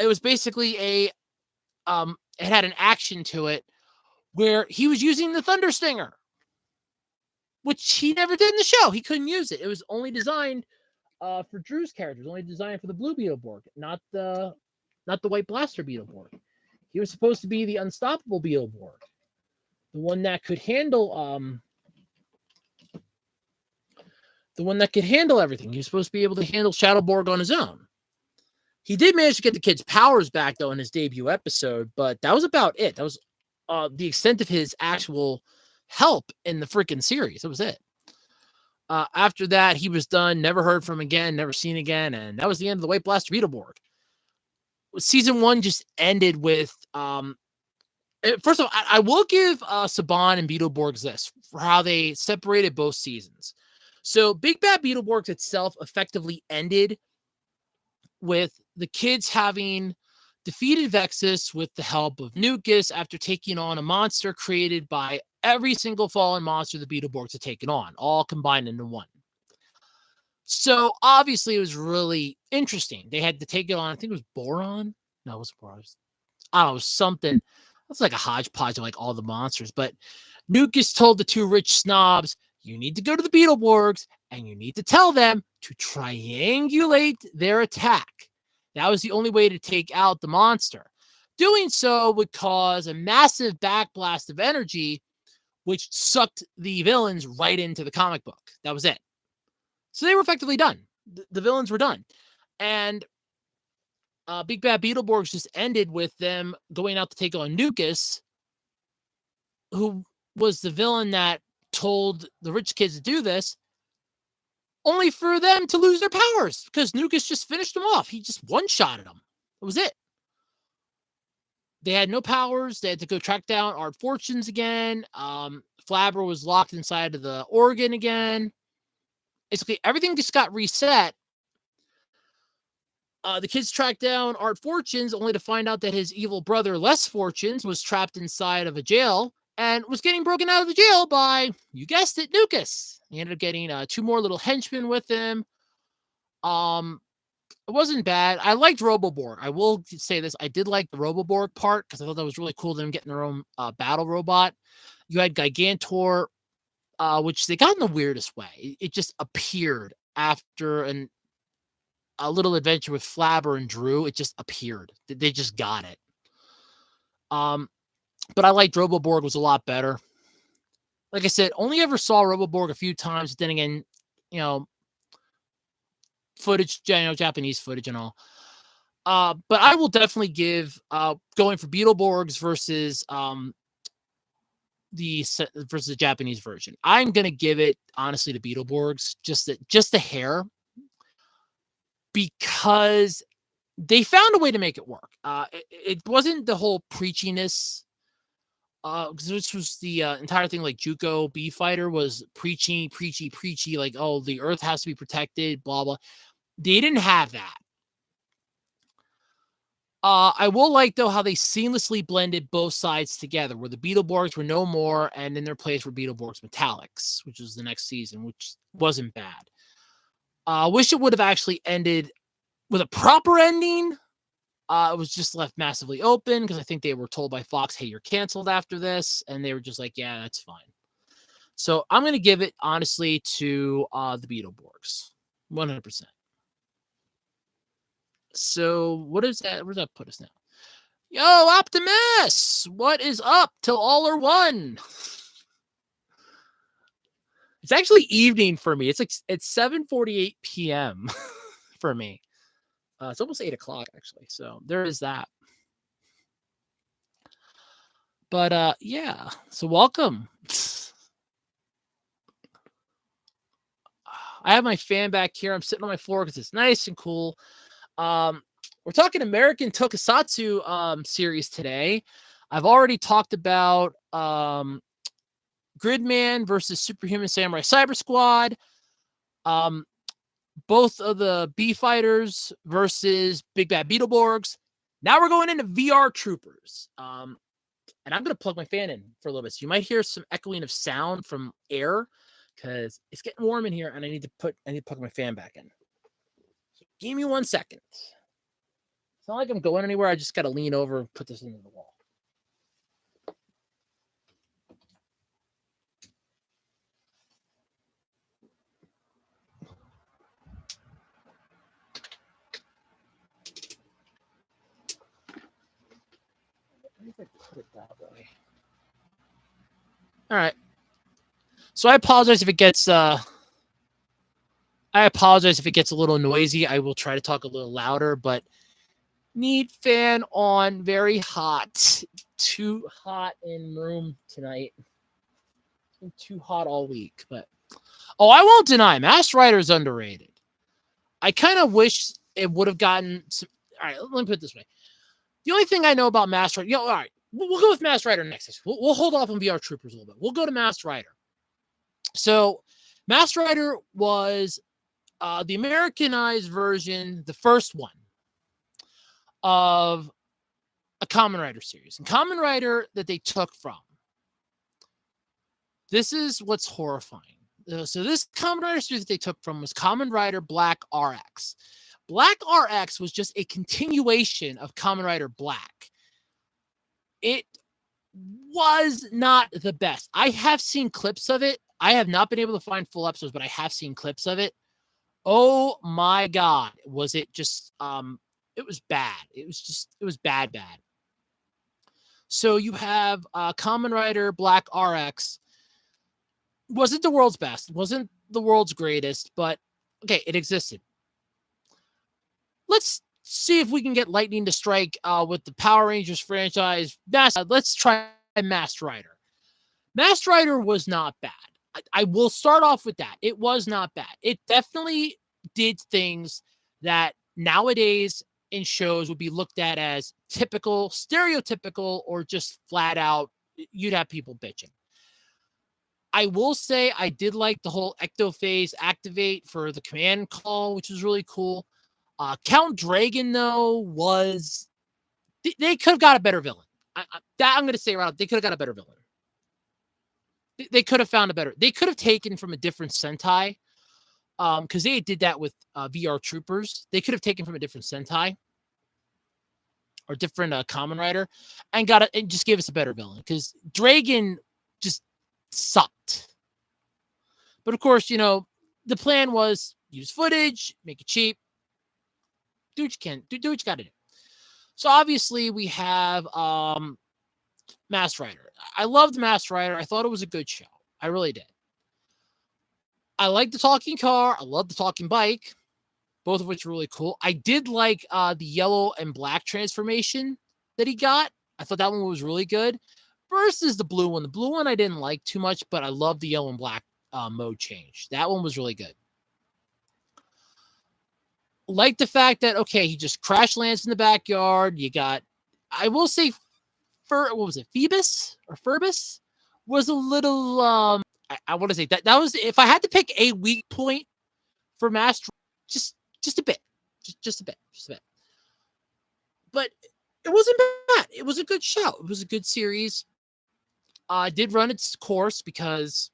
was basically it had an action to it where he was using the Thunder Stinger, which he never did in the show. He couldn't use it. It was only designed for Drew's characters, only designed for the blue Beetleborg, not the White Blaster Beetleborg. He was supposed to be the unstoppable Beetleborg, the one that could handle everything. He was supposed to be able to handle Shadowborg on his own. He did manage to get the kid's powers back though in his debut episode, but that was about it. That was the extent of his actual help in the freaking series. That was it. After that, he was done, never heard from again, never seen again, and that was the end of the White Blaster Beetleborg. Season 1 just ended with first of all, I will give Saban and Beetleborgs this for how they separated both seasons. So Big Bad Beetleborgs itself effectively ended with the kids having defeated Vexus with the help of Nucus after taking on a monster created by every single fallen monster the Beetleborgs had taken on, all combined into one. So obviously it was really interesting. They had to take it on, I think it was Boron. No, it wasn't Boron. I don't know, it was something. It's like a hodgepodge of like all the monsters. But Nucus told the two rich snobs, you need to go to the Beetleborgs and you need to tell them to triangulate their attack. That was the only way to take out the monster. Doing so would cause a massive backblast of energy, which sucked the villains right into the comic book. That was it. So they were effectively done. The villains were done. And Big Bad Beetleborgs just ended with them going out to take on Nucus, who was the villain that told the rich kids to do this, only for them to lose their powers because Nucus just finished them off. He just one-shotted them. That was it. They had no powers. They had to go track down Art Fortunes again. Flabber was locked inside of the organ again. Basically, everything just got reset. The kids tracked down Art Fortunes only to find out that his evil brother, Les Fortunes, was trapped inside of a jail and was getting broken out of the jail by, you guessed it, Nucus. He ended up getting 2 more little henchmen with him. It wasn't bad. I liked Roboborg. I will say this. I did like the Roboborg part because I thought that was really cool, them getting their own battle robot. You had Gigantor, which they got in the weirdest way. It just appeared after a little adventure with Flabber and Drew, it just appeared. They just got it. But I liked Roboborg was a lot better. Like I said, only ever saw Roboborg a few times. Then again, footage, Japanese footage and all. But I will definitely give going for Beetleborgs versus the Japanese version. I'm gonna give it honestly to Beetleborgs, just a hair, because they found a way to make it work. It wasn't the whole preachiness, which was the entire thing. Like Juko B Fighter was preachy, like, oh, the Earth has to be protected, blah blah. They didn't have that. I will like, though, how they seamlessly blended both sides together, where the Beetleborgs were no more, and in their place were Beetleborgs Metallics, which was the next season, which wasn't bad. I wish it would have actually ended with a proper ending. It was just left massively open, because I think they were told by Fox, hey, you're canceled after this, and they were just like, yeah, that's fine. So I'm going to give it, honestly, to the Beetleborgs, 100%. So what is that? Where does that put us now? Yo, Optimus! What is up till all are one? It's actually evening for me. It's 7:48 p.m. for me. It's almost 8 o'clock, actually. So there is that. But yeah. So welcome. I have my fan back here. I'm sitting on my floor because it's nice and cool. We're talking American Tokusatsu series today. I've already talked about Gridman versus Superhuman Samurai Cyber Squad. Both of the B Fighters versus Big Bad Beetleborgs. Now we're going into VR Troopers. And I'm going to plug my fan in for a little bit. So you might hear some echoing of sound from air, because it's getting warm in here, and I need to plug my fan back in. So give me 1 second. It's not like I'm going anywhere. I just got to lean over and put this into the wall. I put it that way. All right. So I apologize if it gets a little noisy. I will try to talk a little louder, but need fan on, very hot. Too hot in room tonight. It's been too hot all week, but I won't deny Masked Rider is underrated. I kind of wish it would have gotten some. All right, let me put it this way. The only thing I know about Masked Rider, all right, we'll go with Masked Rider next. We'll hold off on VR Troopers a little bit. We'll go to Masked Rider. So Masked Rider was the Americanized version, the first one of a Kamen Rider series. And Kamen Rider that they took from. This is what's horrifying. So this Kamen Rider series that they took from was Kamen Rider Black RX. Black RX was just a continuation of Kamen Rider Black. It was not the best. I have seen clips of it. I have not been able to find full episodes, but I have seen clips of it. Oh my God. Was it just, it was bad. It was bad. So you have Kamen Rider Black RX. Wasn't the world's best. Wasn't the world's greatest, but okay, it existed. Let's see if we can get lightning to strike with the Power Rangers franchise. Let's try Masked Rider. Masked Rider was not bad. I will start off with that. It was not bad. It definitely did things that nowadays in shows would be looked at as typical, stereotypical, or just flat out, you'd have people bitching. I will say I did like the whole ectophase activate for the command call, which was really cool. Count Dragon, though, was... They could have got a better villain. I'm going to say right out, they could have got a better villain. They could have found a better... They could have taken from a different Sentai, because they did that with VR Troopers. They could have taken from a different Sentai or different Kamen Rider and just gave us a better villain, because Dragon just sucked. But of course, the plan was use footage, make it cheap. Do what you can. Do what you got to do. So obviously we have Masked Rider. I loved Masked Rider. I thought it was a good show. I really did. I like the talking car. I love the talking bike, both of which are really cool. I did like the yellow and black transformation that he got. I thought that one was really good versus the blue one. The blue one I didn't like too much, but I love the yellow and black mode change. That one was really good. Like the fact that, okay, he just crash lands in the backyard. You got, I will say, what was it? Phoebus or Phoebus was a little, I want to say that was, if I had to pick a weak point for Master, just a bit, just a bit. But it wasn't bad. It was a good show. It was a good series. Did run its course because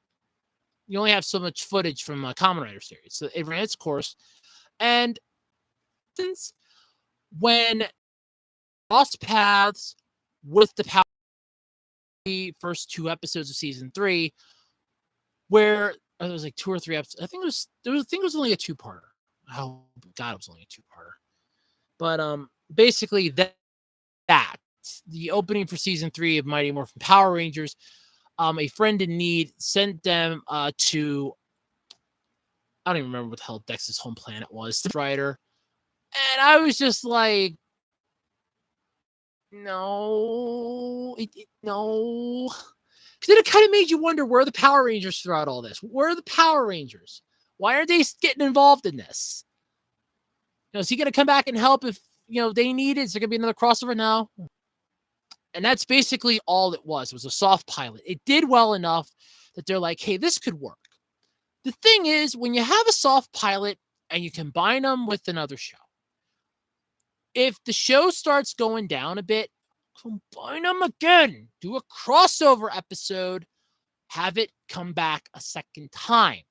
you only have so much footage from a Kamen Rider series. So it ran its course. And since when crossed paths with the power, the first 2 episodes of season 3, where it was like 2 or 3 episodes. I think it was only a 2-parter. Oh God, it was only a 2-parter. But basically that the opening for season 3 of Mighty Morphin Power Rangers, a friend in need sent them to, I don't even remember what the hell Dex's home planet was, the writer. And I was just like, no. No. Because then it kind of made you wonder, where are the Power Rangers throughout all this? Where are the Power Rangers? Why aren't they getting involved in this? Is he going to come back and help if, they need it? Is there going to be another crossover now? And that's basically all it was. It was a soft pilot. It did well enough that they're like, hey, this could work. The thing is, when you have a soft pilot and you combine them with another show, if the show starts going down a bit, combine them again. Do a crossover episode. Have it come back a second time.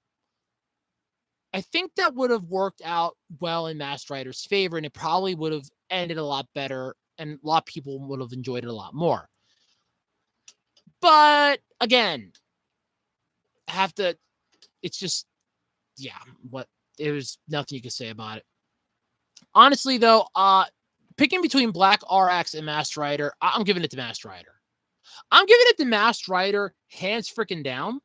I think that would have worked out well in Masked Rider's favor, and it probably would have ended a lot better, and a lot of people would have enjoyed it a lot more. But again, it's just, it was nothing you could say about it. Honestly, though, picking between Black RX and Masked Rider, I'm giving it to Masked Rider. I'm giving it to Masked Rider hands freaking down.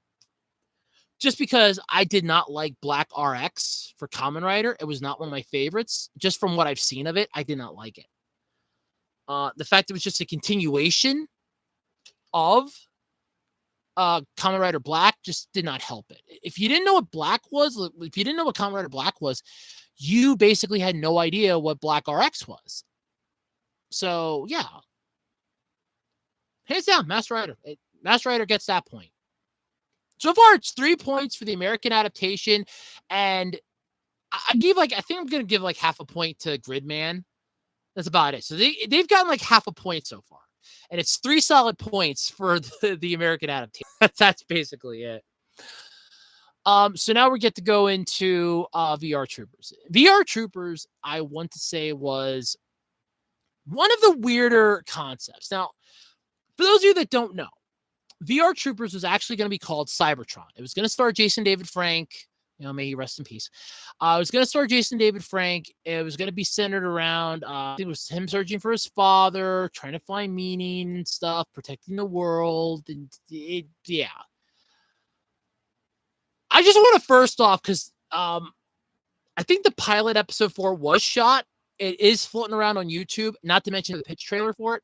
Just because I did not like Black RX for Kamen Rider. It was not one of my favorites. Just from what I've seen of it, I did not like it. The fact it was just a continuation of Kamen Rider Black just did not help it. If you didn't know what Black was, if you didn't know what Kamen Rider Black was, you basically had no idea what Black RX was. So, yeah. Hands down, Masked Rider. Masked Rider gets that point. So far, it's 3 points for the American adaptation, and I think I'm going to give like half a point to Gridman. That's about it. So they've gotten like half a point so far, and it's 3 solid points for the American adaptation. That's basically it. So now we get to go into VR Troopers. VR Troopers, I want to say, was one of the weirder concepts. Now, for those of you that don't know, VR Troopers was actually going to be called Cybertron. It was going to star Jason David Frank. May he rest in peace. It was going to star Jason David Frank. It was going to be centered around, I think it was him searching for his father, trying to find meaning and stuff, protecting the world. And yeah. I just want to first off, because I think the pilot episode 4 was shot. It is floating around on YouTube, not to mention the pitch trailer for it.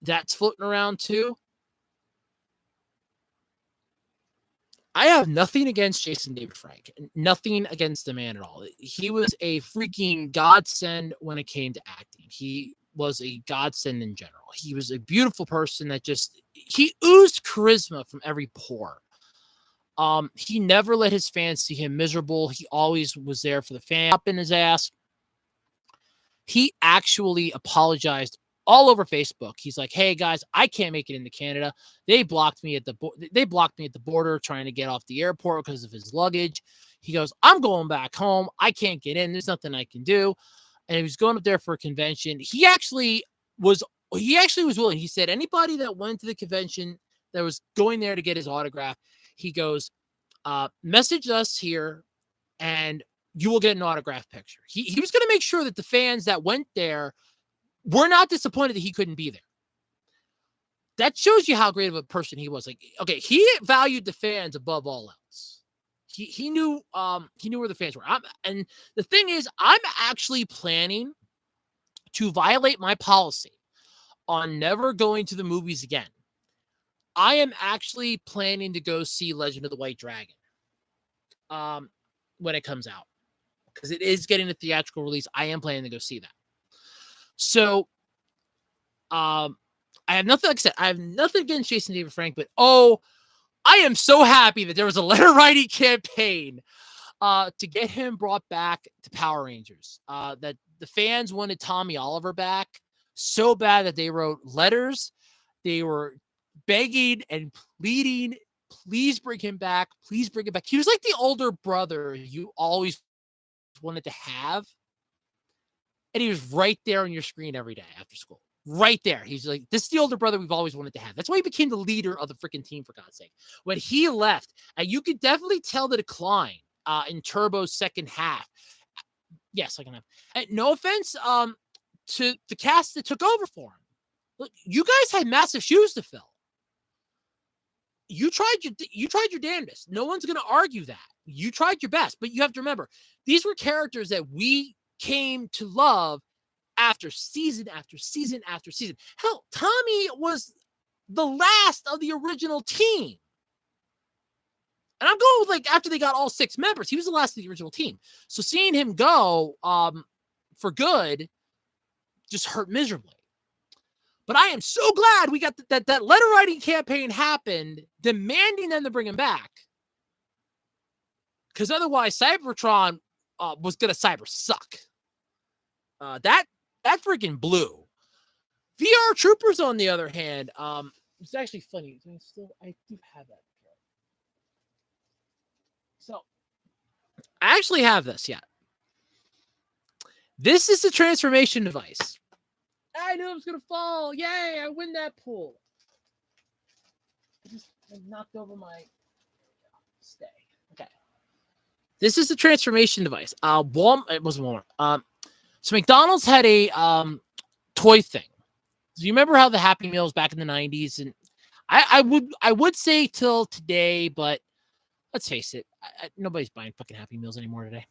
That's floating around too. I have nothing against Jason David Frank. Nothing against the man at all. He was a freaking godsend when it came to acting. He was a godsend in general. He was a beautiful person that he oozed charisma from every pore. He never let his fans see him miserable. He always was there for the fan, up in his ass. He actually apologized all over Facebook. He's like, "Hey guys, I can't make it into Canada. They blocked me at the border trying to get off the airport because of his luggage." He goes, "I'm going back home. I can't get in. There's nothing I can do." And he was going up there for a convention. He actually was willing. He said anybody that went to the convention that was going there to get his autograph, he goes, message us here and you will get an autographed picture. He was going to make sure that the fans that went there were not disappointed that he couldn't be there. That shows you how great of a person he was. Like, okay, he valued the fans above all else. He knew where the fans were. And the thing is, I'm actually planning to violate my policy on never going to the movies again. I am actually planning to go see Legend of the White Dragon when it comes out, because it is getting a theatrical release. I am planning to go see that. So I have nothing, like I said, I have nothing against Jason David Frank, but I am so happy that there was a letter writing campaign to get him brought back to Power Rangers. That the fans wanted Tommy Oliver back so bad that they wrote letters. They were begging and pleading, please bring him back. Please bring him back. He was like the older brother you always wanted to have. And he was right there on your screen every day after school. Right there. He's like, this is the older brother we've always wanted to have. That's why he became the leader of the freaking team, for God's sake. When he left, and you could definitely tell the decline in Turbo's second half. Yes, second half. And no offense to the cast that took over for him. Look, you guys had massive shoes to fill. You tried your damnedest. No one's going to argue that. You tried your best, but you have to remember, these were characters that we came to love after season after season after season. Hell, Tommy was the last of the original team. And I'm going with, like, after they got all 6 members, he was the last of the original team. So seeing him go for good just hurt miserably. But I am so glad we got that letter writing campaign happened, demanding them to bring him back. Because otherwise, Cybertron was going to cyber suck. That freaking blew. VR Troopers, on the other hand, it's actually funny. I do have that. So, I actually have this, yeah. This is the transformation device. I knew it was going to fall. Yay, I win that pool. I knocked over my stay. Okay. This is the transformation device. It wasn't Walmart. So McDonald's had a toy thing. Do you remember how the Happy Meals back in the 90s? And I would say till today, but let's face it, nobody's buying fucking Happy Meals anymore today.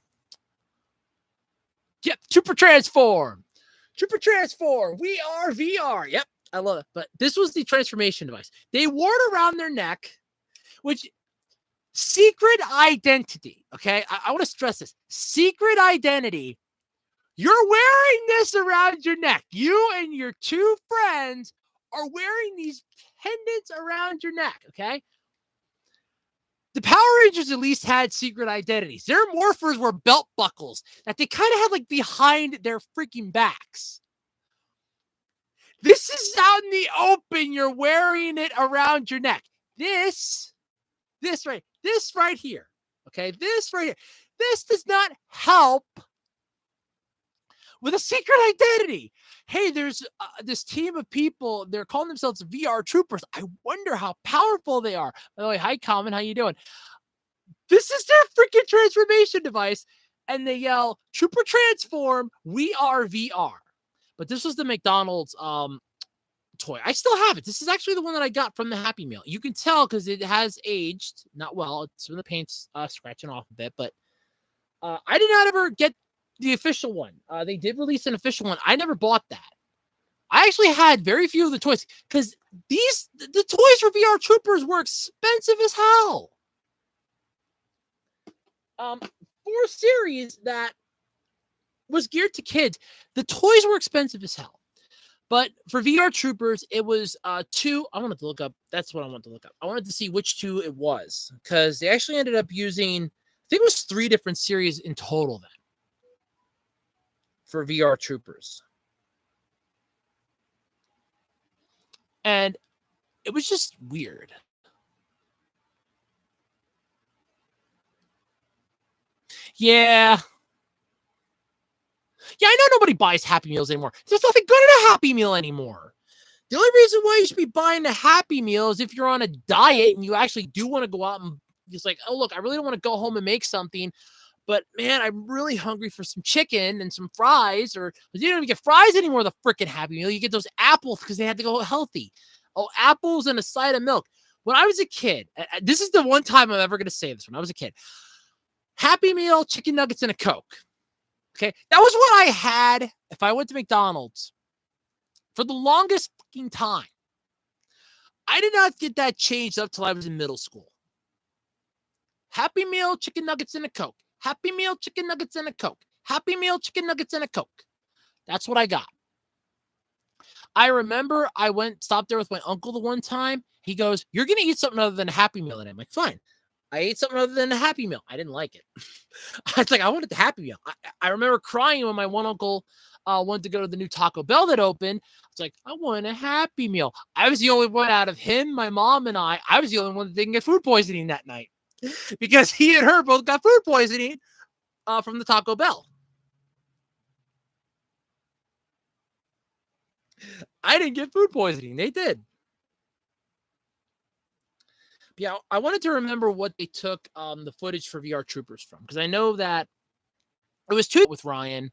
Yep, Super Transform. Super Transform. We are VR. Yep, I love it. But this was the transformation device. They wore it around their neck, which secret identity. Okay, I want to stress this. Secret identity. You're wearing this around your neck. You and your 2 friends are wearing these pendants around your neck. Okay. The Power Rangers at least had secret identities. Their morphers were belt buckles that they kind of had like behind their freaking backs. This is out in the open. You're wearing it around your neck. This right here. Okay, this right here. This does not help with a secret identity. Hey, there's this team of people. They're calling themselves VR Troopers. I wonder how powerful they are. By the way, hi, Common. How you doing? This is their freaking transformation device. And they yell, Trooper Transform, we are VR. But this was the McDonald's toy. I still have it. This is actually the one that I got from the Happy Meal. You can tell because it has aged. Not well. Some of the paint's scratching off a bit. But I did not ever get the official one. They did release an official one. I never bought that. I actually had very few of the toys because the toys for VR Troopers were expensive as hell. For a series that was geared to kids, the toys were expensive as hell. But for VR Troopers, it was 2. I wanted to look up. That's what I wanted to look up. I wanted to see which 2 it was because they actually ended up using, I think it was 3 different series in total then for VR Troopers. And it was just weird. Yeah. Yeah, I know nobody buys Happy Meals anymore. There's nothing good in a Happy Meal anymore. The only reason why you should be buying a Happy Meal is if you're on a diet and you actually do want to go out and just like, oh, look, I really don't want to go home and make something, But man, I'm really hungry for some chicken and some fries, or you don't even get fries anymore. The freaking Happy Meal, you get those apples because they had to go healthy. Oh, apples and a side of milk. When I was a kid, this is the one time I'm ever going to say this. When I was a kid, Happy Meal, chicken nuggets, and a Coke. Okay, that was what I had if I went to McDonald's for the longest fucking time. I did not get that changed up till I was in middle school. Happy Meal, chicken nuggets, and a Coke. Happy Meal, chicken nuggets, and a Coke. Happy Meal, chicken nuggets, and a Coke. That's what I got. I remember I stopped there with my uncle the one time. He goes, "You're going to eat something other than a Happy Meal." And I'm like, fine. I ate something other than a Happy Meal. I didn't like it. I was like, I wanted the Happy Meal. I remember crying when my one uncle wanted to go to the new Taco Bell that opened. It's like, I want a Happy Meal. I was the only one out of him, my mom, and I was the only one that didn't get food poisoning that night because he and her both got food poisoning from the Taco Bell. I didn't get food poisoning. They did. Yeah, I wanted to remember what they took the footage for VR Troopers from, because I know that it was two with Ryan.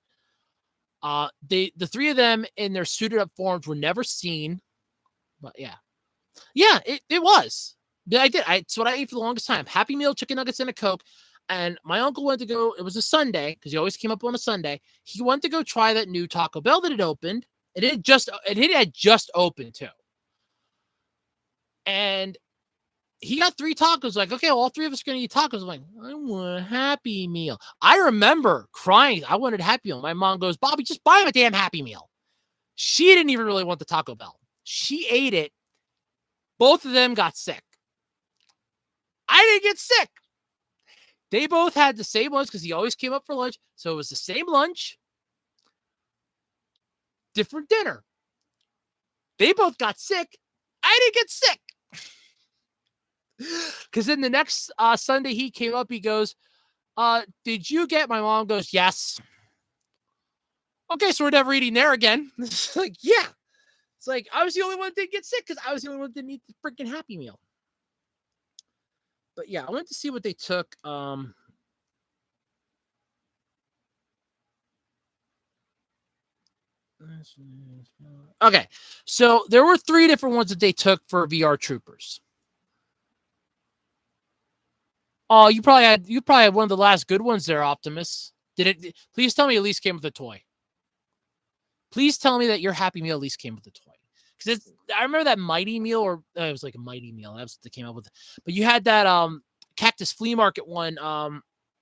The three of them in their suited up forms were never seen. But yeah, it was. Yeah, I did. It's what I ate for the longest time: Happy Meal, chicken nuggets, and a Coke. And my uncle went to go. It was a Sunday because he always came up on a Sunday. He went to go try that new Taco Bell that had opened. It had just opened too. And he got 3 tacos. Like, okay, well, all 3 of us are going to eat tacos. I'm like, I want a Happy Meal. I remember crying. I wanted a Happy Meal. My mom goes, Bobby, just buy him a damn Happy Meal. She didn't even really want the Taco Bell. She ate it. Both of them got sick. I didn't get sick. They both had the same lunch because he always came up for lunch. So it was the same lunch, different dinner. They both got sick. I didn't get sick. Because then the next Sunday he came up, he goes, did you get, my mom goes, yes. Okay, so we're never eating there again. It's like, yeah. It's like, I was the only one that didn't get sick because I was the only one that didn't eat the freaking Happy Meal. But yeah, I wanted to see what they took. Okay, so there were 3 different ones that they took for VR Troopers. Oh, you probably had one of the last good ones there, Optimus. Did it? Please tell me it at least came with a toy. Please tell me that your Happy Meal at least came with a toy. Because I remember that Mighty Meal, or it was like a Mighty Meal. That's what they came up with. But you had that Cactus Flea Market one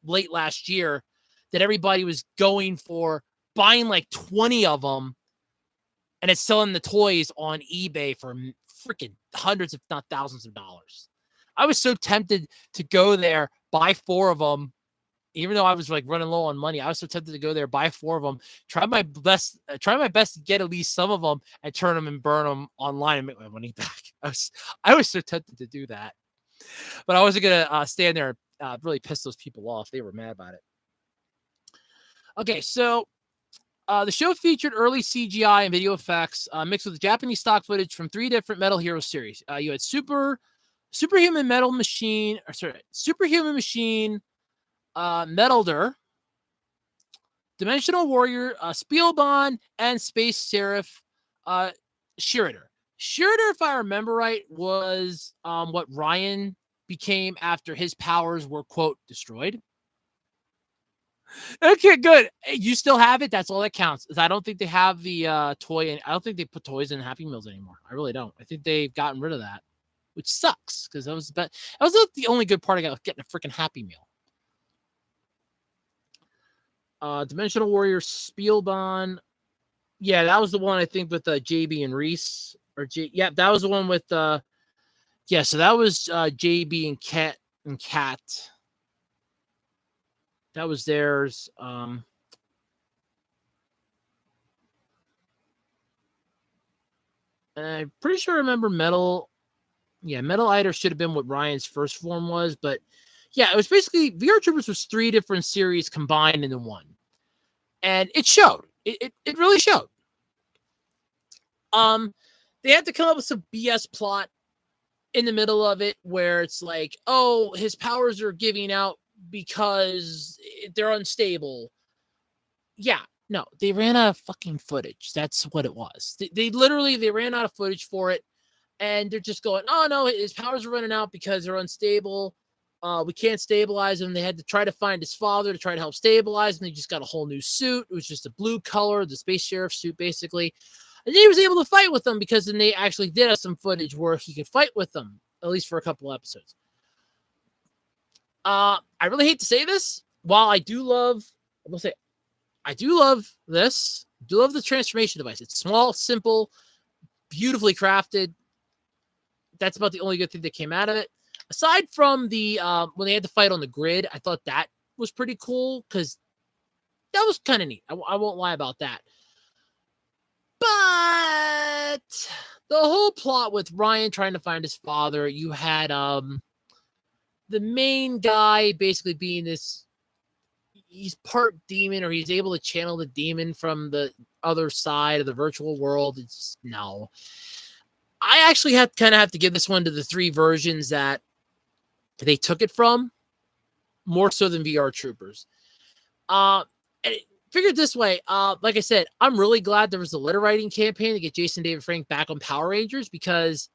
late last year that everybody was going for, buying like 20 of them, and it's selling the toys on eBay for freaking hundreds, if not thousands of dollars. I was so tempted to go there, buy 4 of them, even though I was like running low on money. I was so tempted to go there, buy 4 of them, try my best to get at least some of them, and turn them and burn them online and make my money back. I was so tempted to do that, but I wasn't gonna stand there and really piss those people off. They were mad about it. Okay, so the show featured early CGI and video effects mixed with Japanese stock footage from 3 different Metal Hero series. You had Superhuman Metal Machine, Superhuman Machine, Metalder, Dimensional Warrior, Spielbahn, and Space Seraph Shirader. Shirader, if I remember right, was what Ryan became after his powers were, quote, destroyed. Okay, good. You still have it. That's all that counts. I don't think they have the toy, and I don't think they put toys in Happy Meals anymore. I really don't. I think they've gotten rid of that, which sucks because that was the only good part of getting a freaking Happy Meal. Dimensional Warrior Spielbahn. Yeah, that was the one I think with JB and Reese. Yeah, that was the one with yeah, so that was JB and Cat. That was theirs. I'm pretty sure I remember Metal. Yeah, Metal Eater should have been what Ryan's first form was, but yeah, it was basically VR Troopers was 3 different series combined into one, and it showed. It really showed. They had to come up with some BS plot in the middle of it where it's like, oh, his powers are giving out because they're unstable. Yeah, no, they ran out of fucking footage. That's what it was. They literally they ran out of footage for it, and they're just going, oh no, his powers are running out because they're unstable. We can't stabilize him. They had to try to find his father to try to help stabilize him. They just got a whole new suit. It was just a blue color, the space sheriff suit, basically. And he was able to fight with them because then they actually did have some footage where he could fight with them, at least for a couple episodes. I really hate to say this. While I do love, I will say, I do love this. I do love the transformation device. It's small, simple, beautifully crafted. That's about the only good thing that came out of it. Aside from the when they had to fight on the grid, I thought that was pretty cool because that was kind of neat. I won't lie about that. But the whole plot with Ryan trying to find his father, you had the main guy basically being this, he's part demon, or he's able to channel the demon from the other side of the virtual world. It's no. I actually have to give this one to the 3 versions that they took it from, more so than VR Troopers. Figured this way, like I said, I'm really glad there was a letter writing campaign to get Jason David Frank back on Power Rangers, because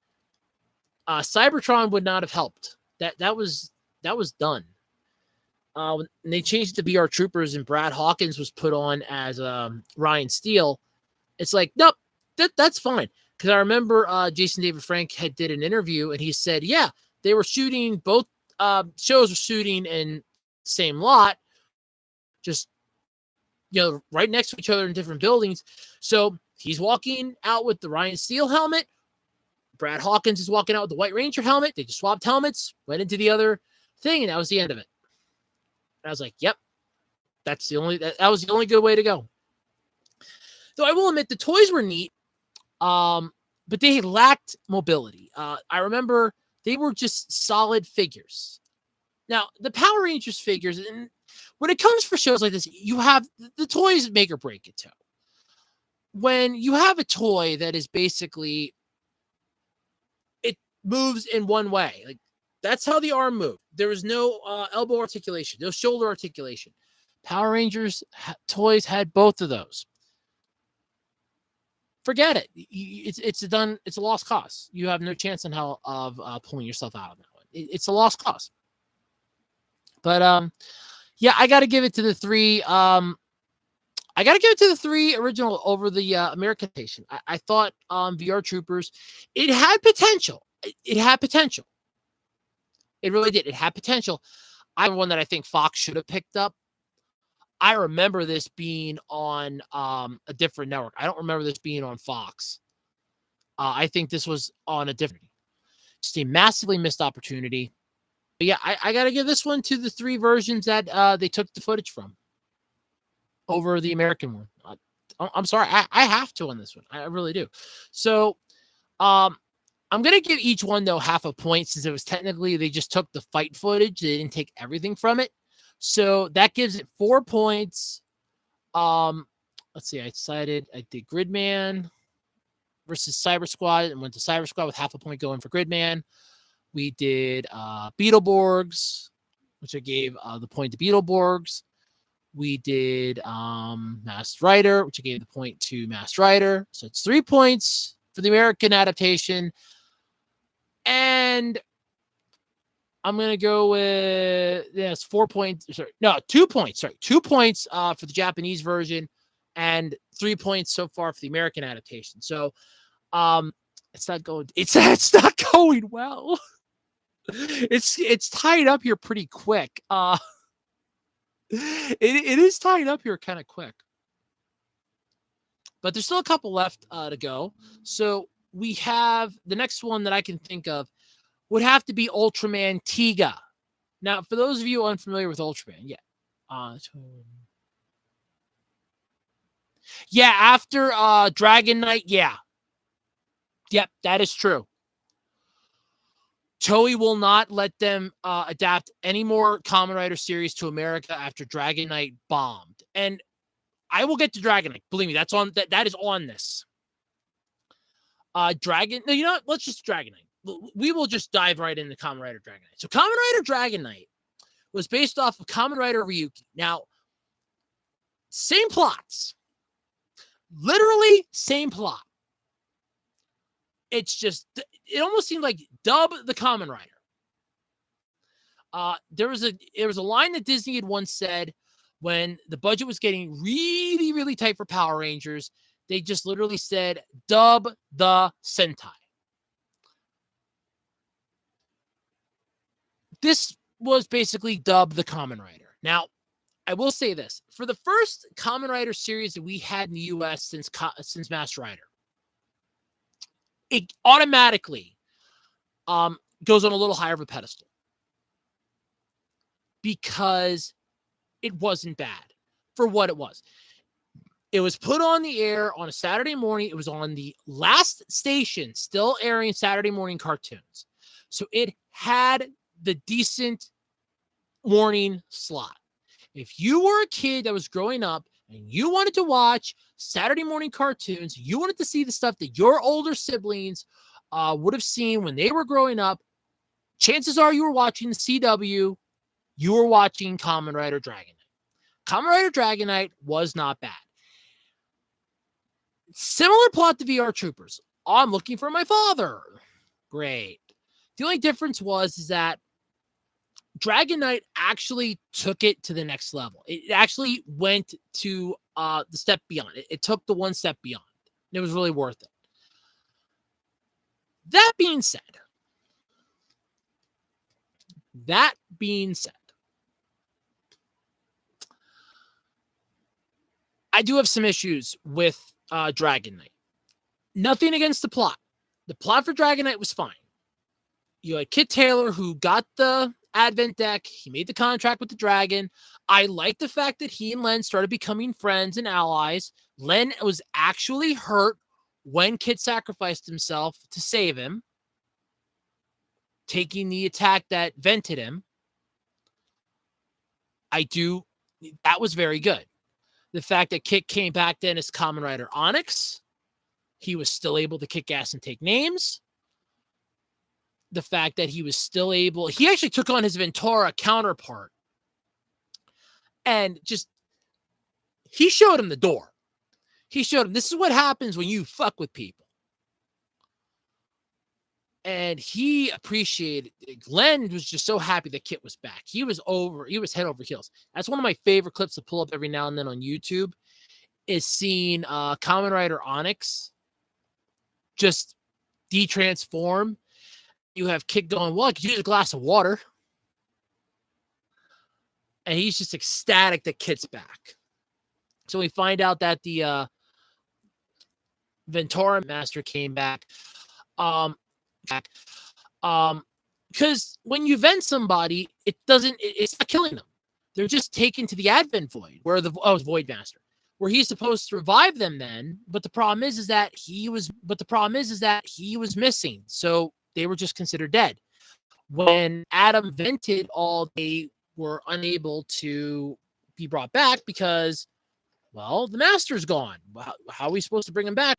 Cybertron would not have helped. That was done. When they changed it to VR Troopers and Brad Hawkins was put on as Ryan Steele, it's like, nope, that's fine. Because I remember Jason David Frank did an interview and he said, yeah, they were shooting, both shows were shooting in same lot, just, right next to each other in different buildings. So he's walking out with the Ryan Steele helmet. Brad Hawkins is walking out with the White Ranger helmet. They just swapped helmets, went into the other thing, and that was the end of it. And I was like, yep, that was the only good way to go. Though I will admit the toys were neat, but they lacked mobility. I remember they were just solid figures. Now, the Power Rangers figures, and when it comes for shows like this, you have the toys make or break it too. When you have a toy that is basically, it moves in one way, like that's how the arm moved. There was no elbow articulation, no shoulder articulation. Power Rangers toys had both of those. Forget it. It's a lost cause. You have no chance of pulling yourself out of that one. It's a lost cause. But yeah, I got to give it to the 3. I got to give it to the 3 original over the American Adaptation. I thought VR Troopers, it had potential. It had potential. It really did. It had potential. I have one that I think Fox should have picked up. I remember this being on a different network. I don't remember this being on Fox. I think this was on a different, just a massively missed opportunity. But yeah, I got to give this one to the 3 versions that they took the footage from over the American one. I'm sorry. I have to on this one. I really do. So I'm going to give each one, though, half a point, since it was technically, they just took the fight footage. They didn't take everything from it. So that gives it 4 points. Let's see. I did Gridman versus Cyber Squad and went to Cyber Squad with half a point going for Gridman. We did Beetleborgs, which I gave the point to Beetleborgs. We did Masked Rider, which I gave the point to Masked Rider. So it's 3 points for the American adaptation. And I'm going to go with, yes, 4 points. Sorry, no, 2 points. Sorry, 2 points for the Japanese version and 3 points so far for the American adaptation. So it's not going not going well. It's tied up here pretty quick. It is tied up here kind of quick. But there's still a couple left to go. So we have the next one that I can think of would have to be Ultraman Tiga. Now, for those of you unfamiliar with Ultraman, yeah, after Dragon Knight, yeah. Yep, that is true. Toei will not let them adapt any more Kamen Rider series to America after Dragon Knight bombed. And I will get to Dragon Knight. Believe me, that is on this. No, you know what? Let's just Dragon Knight. We will just dive right into Kamen Rider Dragon Knight. So Kamen Rider Dragon Knight was based off of Kamen Rider Ryuki. Now, same plots. Literally same plot. It's just, it almost seemed like dub the Kamen Rider. There was a line that Disney had once said when the budget was getting really, really tight for Power Rangers. They just literally said, dub the Sentai. This was basically dub the Kamen Rider. Now, I will say this. For the first Kamen Rider series that we had in the U.S. since Master Rider, it automatically goes on a little higher of a pedestal because it wasn't bad for what it was. It was put on the air on a Saturday morning. It was on the last station still airing Saturday morning cartoons. So it had the decent morning slot. If you were a kid that was growing up and you wanted to watch Saturday morning cartoons, you wanted to see the stuff that your older siblings would have seen when they were growing up, chances are you were watching the CW, you were watching Kamen Rider Dragon Knight. Kamen Rider Dragon Knight was not bad. Similar plot to VR Troopers. I'm looking for my father. Great. The only difference was that Dragon Knight actually took it to the next level. It actually went to the step beyond. It took the one step beyond. It was really worth it. That being said, I do have some issues with Dragon Knight. Nothing against the plot. The plot for Dragon Knight was fine. You had Kit Taylor who got the Advent deck. He made the contract with the dragon. I like the fact that he and Len started becoming friends and allies. Len was actually hurt when Kit sacrificed himself to save him, taking the attack that vented him. That was very good. The fact that Kit came back then as Kamen Rider Onyx, he was still able to kick ass and take names. The fact that he was still able, he actually took on his Ventura counterpart and he showed him the door. He showed him, this is what happens when you fuck with people. And he appreciated it. Glenn was just so happy that Kit was back. He was head over heels. That's one of my favorite clips to pull up every now and then on YouTube, is seeing Kamen Rider Onyx just de-transform. You have Kit going, well, I could use a glass of water. And he's just ecstatic that Kit's back. So we find out that the Ventura Master came back. Because when you vent somebody, it's not killing them. They're just taken to the Advent Void, where Void Master, where he's supposed to revive them then. But the problem is that he was missing. So they were just considered dead. When Adam vented all, they were unable to be brought back because, well, the Master's gone. How are we supposed to bring him back?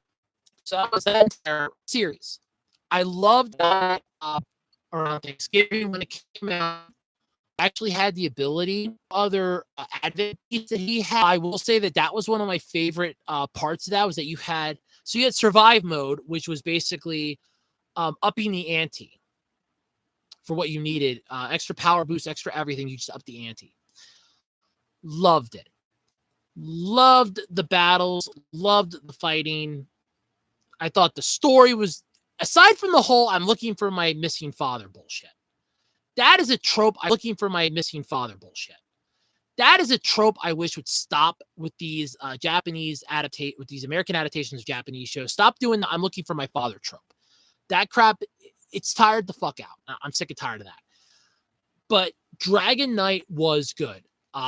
So that was that entire series. I loved that around Thanksgiving when it came out. I actually had the ability, other Advent that he had. I will say that was one of my favorite parts of that, was that you had survive mode, which was basically upping the ante for what you needed. Extra power boost, extra everything. You just up the ante. Loved it. Loved the battles. Loved the fighting. I thought the story was, aside from the whole I'm looking for my missing father bullshit. That is a trope. I'm looking for my missing father bullshit. That is a trope I wish would stop with these with these American adaptations of Japanese shows. Stop doing the I'm looking for my father trope. That crap, it's tired the fuck out. I'm sick and tired of that. But Dragon Knight was good.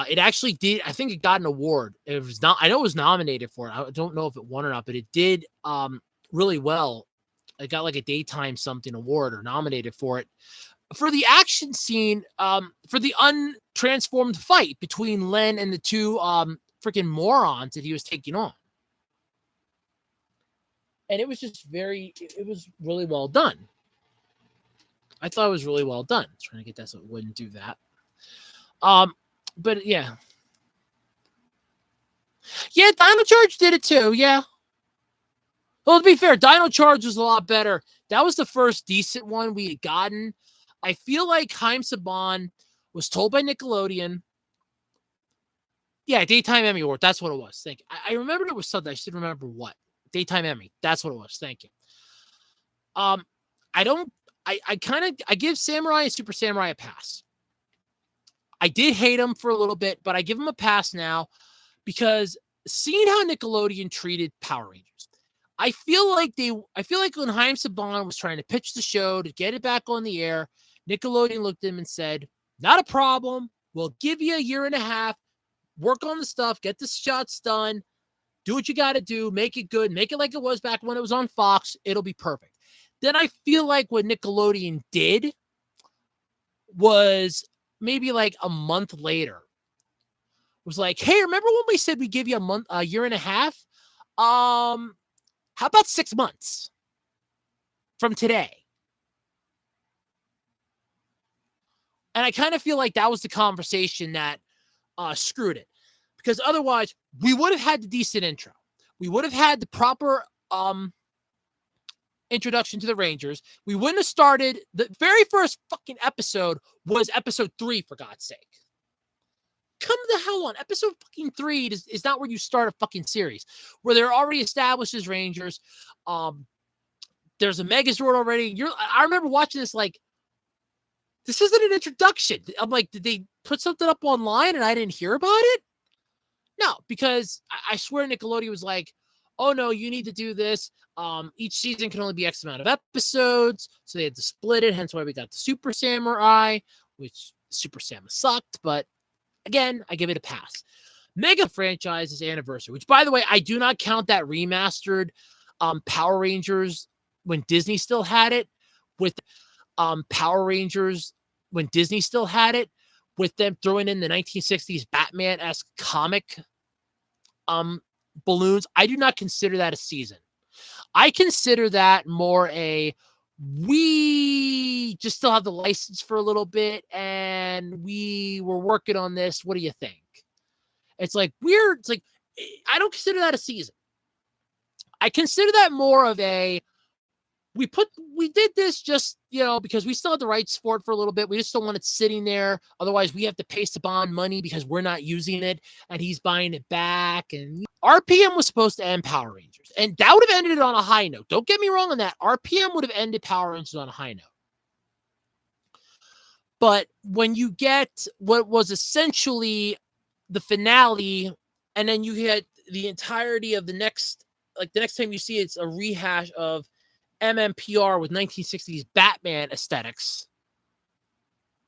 It actually did. I think it got an award. It was not. I know it was nominated for it. I don't know if it won or not, but it did really well. It got like a daytime something award or nominated for it. For the action scene, for the untransformed fight between Len and the two freaking morons that he was taking on. And it was just it was really well done. I thought it was really well done. Trying to get that so it wouldn't do that. But yeah. Yeah, Dino Charge did it too. Yeah. Well, to be fair, Dino Charge was a lot better. That was the first decent one we had gotten. I feel like Haim Saban was told by Nickelodeon. Yeah, Daytime Emmy Award. That's what it was. Thank you. I remembered it was something. I should remember what. Daytime Emmy. That's what it was. Thank you. Um, I don't. I give Samurai and Super Samurai a pass. I did hate him for a little bit, but I give him a pass now because seeing how Nickelodeon treated Power Rangers. I feel like when Haim Saban was trying to pitch the show to get it back on the air, Nickelodeon looked at him and said, "Not a problem. We'll give you a year and a half. Work on the stuff, get the shots done, do what you got to do, make it good, make it like it was back when it was on Fox. It'll be perfect." Then I feel like what Nickelodeon did was maybe like a month later was like, "Hey, remember when we said we give you a year and a half? How about 6 months from today?" And I kind of feel like that was the conversation that screwed it, because otherwise we would have had the decent intro. We would have had the proper introduction to the Rangers. We wouldn't have started. The very first fucking episode was episode 3, for God's sake. Come the hell on. Episode fucking 3 is not where you start a fucking series, where they're already established as Rangers. There's a Megazord already. I remember watching this like, this isn't an introduction. I'm like, did they put something up online and I didn't hear about it? No, because I swear Nickelodeon was like, "Oh no, you need to do this. Each season can only be X amount of episodes." So they had to split it. Hence why we got the Super Samurai, which Super Sam sucked. But again, I give it a pass. Mega Franchise's anniversary, which by the way, I do not count that remastered Power Rangers when Disney still had it, with Power Rangers when Disney still had it, with them throwing in the 1960s Batman-esque comic balloons. I do not consider that a season. I consider that more a, we just still have the license for a little bit and we were working on this. What do you think? It's like weird. It's like, I don't consider that a season. I consider that more of a, we did this just, because we still had the rights for it for a little bit. We just don't want it sitting there. Otherwise, we have to pay Saban money because we're not using it and he's buying it back. And RPM was supposed to end Power Rangers, and that would have ended it on a high note. Don't get me wrong on that. RPM would have ended Power Rangers on a high note. But when you get what was essentially the finale, and then you get the entirety of the next time you see it's a rehash of MMPR with 1960s Batman aesthetics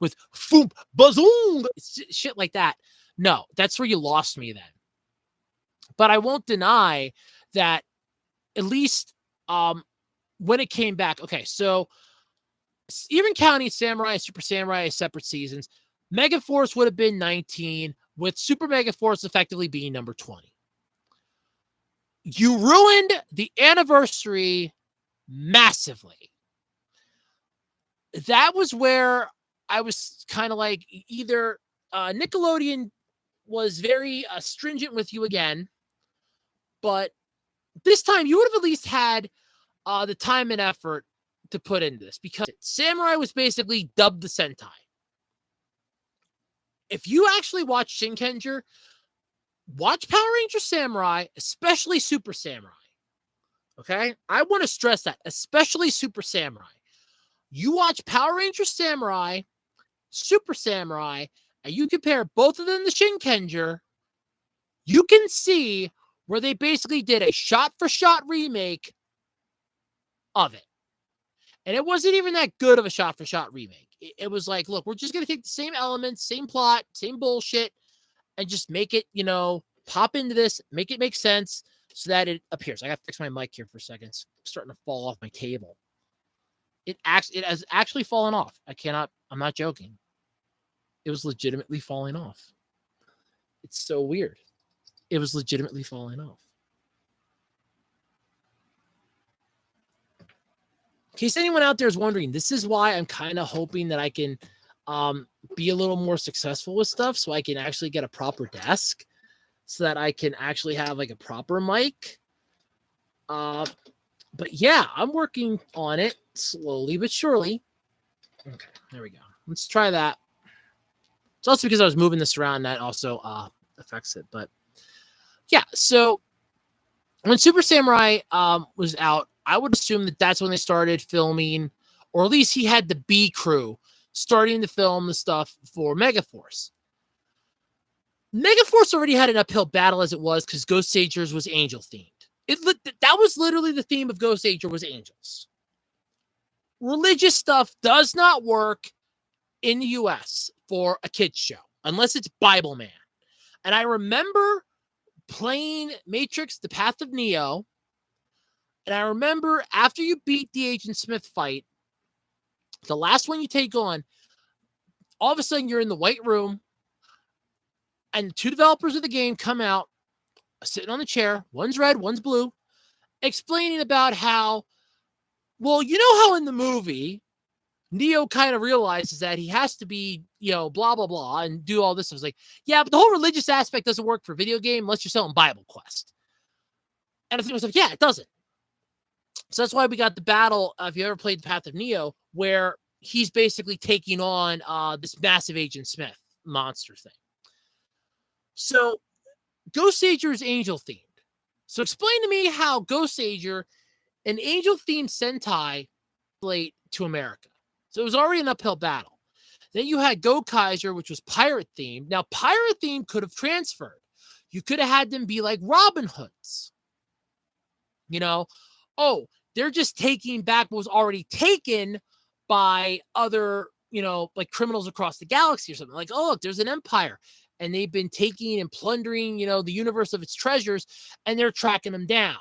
with foom, bazoom, shit like that. No, that's where you lost me then. But I won't deny that at least when it came back, okay, so even counting Samurai and Super Samurai as separate seasons, Megaforce would have been 19, with Super Megaforce effectively being number 20. You ruined the anniversary massively. That was where I was kind of like, either Nickelodeon was very stringent with you again, but this time you would have at least had the time and effort to put into this, because Samurai was basically dubbed the Sentai. If you actually watch Shinkenger, watch Power Ranger Samurai, especially Super Samurai. Okay? I want to stress that, especially Super Samurai. You watch Power Ranger Samurai, Super Samurai, and you compare both of them to Shinkenger, you can see where they basically did a shot-for-shot remake of it. And it wasn't even that good of a shot-for-shot remake. It was like, look, we're just going to take the same elements, same plot, same bullshit, and just make it, pop into this, make it make sense so that it appears. I got to fix my mic here for a second. It's starting to fall off my table. It has actually fallen off. I'm not joking. It was legitimately falling off. It's so weird. It was legitimately falling off. In case anyone out there is wondering, this is why I'm kind of hoping that I can be a little more successful with stuff so I can actually get a proper desk so that I can actually have like a proper mic. But yeah, I'm working on it slowly but surely. Okay, there we go. Let's try that. It's also because I was moving this around that also affects it. But yeah, so when Super Samurai was out, I would assume that that's when they started filming, or at least he had the B crew starting to film the stuff for Megaforce. Megaforce already had an uphill battle as it was because Ghost Agers was angel themed. That was literally the theme of Ghost Ager was angels. Religious stuff does not work in the US for a kids show unless it's Bible Man. And I remember playing Matrix: The Path of Neo, and I remember after you beat the Agent Smith fight, the last one you take on, all of a sudden you're in the white room, and the two developers of the game come out, sitting on the chair, one's red, one's blue, explaining about how, well, you know how in the movie, Neo kind of realizes that he has to be, blah, blah, blah, and do all this. I was like, yeah, but the whole religious aspect doesn't work for a video game unless you're selling Bible Quest. And I think to myself, yeah, it doesn't. So that's why we got the battle, if you ever played The Path of Neo, where he's basically taking on this massive Agent Smith monster thing. So Ghost Ager is angel themed. So explain to me how Ghost Ager, an angel themed Sentai, relate to America. So it was already an uphill battle. Then you had Go Kaiser, which was pirate themed. Now, pirate theme could have transferred. You could have had them be like Robin Hoods. They're just taking back what was already taken by other, like criminals across the galaxy or something. Like, oh, look, there's an empire. And they've been taking and plundering, the universe of its treasures, and they're tracking them down.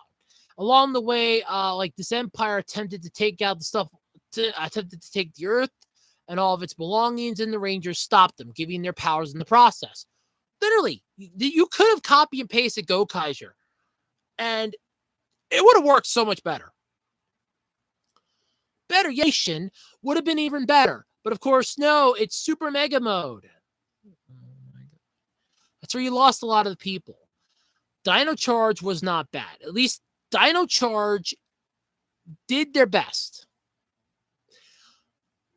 Along the way, like this empire attempted to take out the stuff, attempted to take the Earth and all of its belongings, and the Rangers stopped them, giving their powers in the process. Literally, you could have copy and pasted Go Kaiser, and it would have worked so much better. Yation would have been even better. But of course, no, it's Super Mega Mode. That's where you lost a lot of the people. Dino Charge was not bad. At least Dino Charge did their best.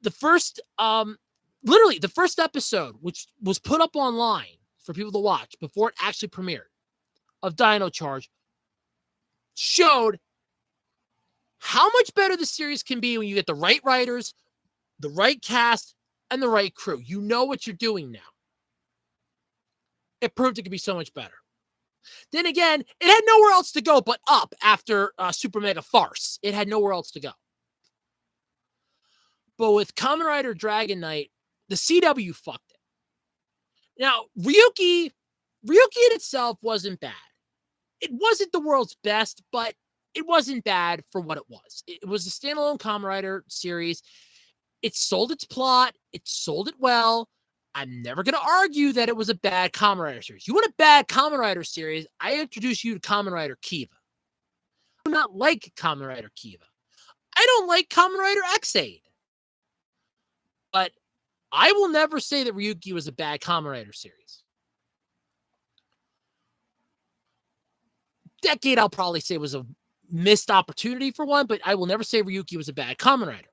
The first, literally the first episode, which was put up online for people to watch before it actually premiered, of Dino Charge, showed how much better the series can be when you get the right writers, the right cast, and the right crew. You know what you're doing now. It proved it could be so much better. Then again, it had nowhere else to go but up after Super Mega Farce. It had nowhere else to go. But with Kamen Rider Dragon Knight, the CW fucked it. Now, Ryuki in itself wasn't bad. It wasn't the world's best, but it wasn't bad for what it was. It was a standalone Kamen Rider series. It sold its plot. It sold it well. I'm never going to argue that it was a bad Kamen Rider series. You want a bad Kamen Rider series, I introduce you to Kamen Rider Kiva. I do not like Kamen Rider Kiva. I don't like Kamen Rider X-Aid. But I will never say that Ryuki was a bad Kamen Rider series. Decade, I'll probably say was a missed opportunity for one, but I will never say Ryuki was a bad Kamen Rider.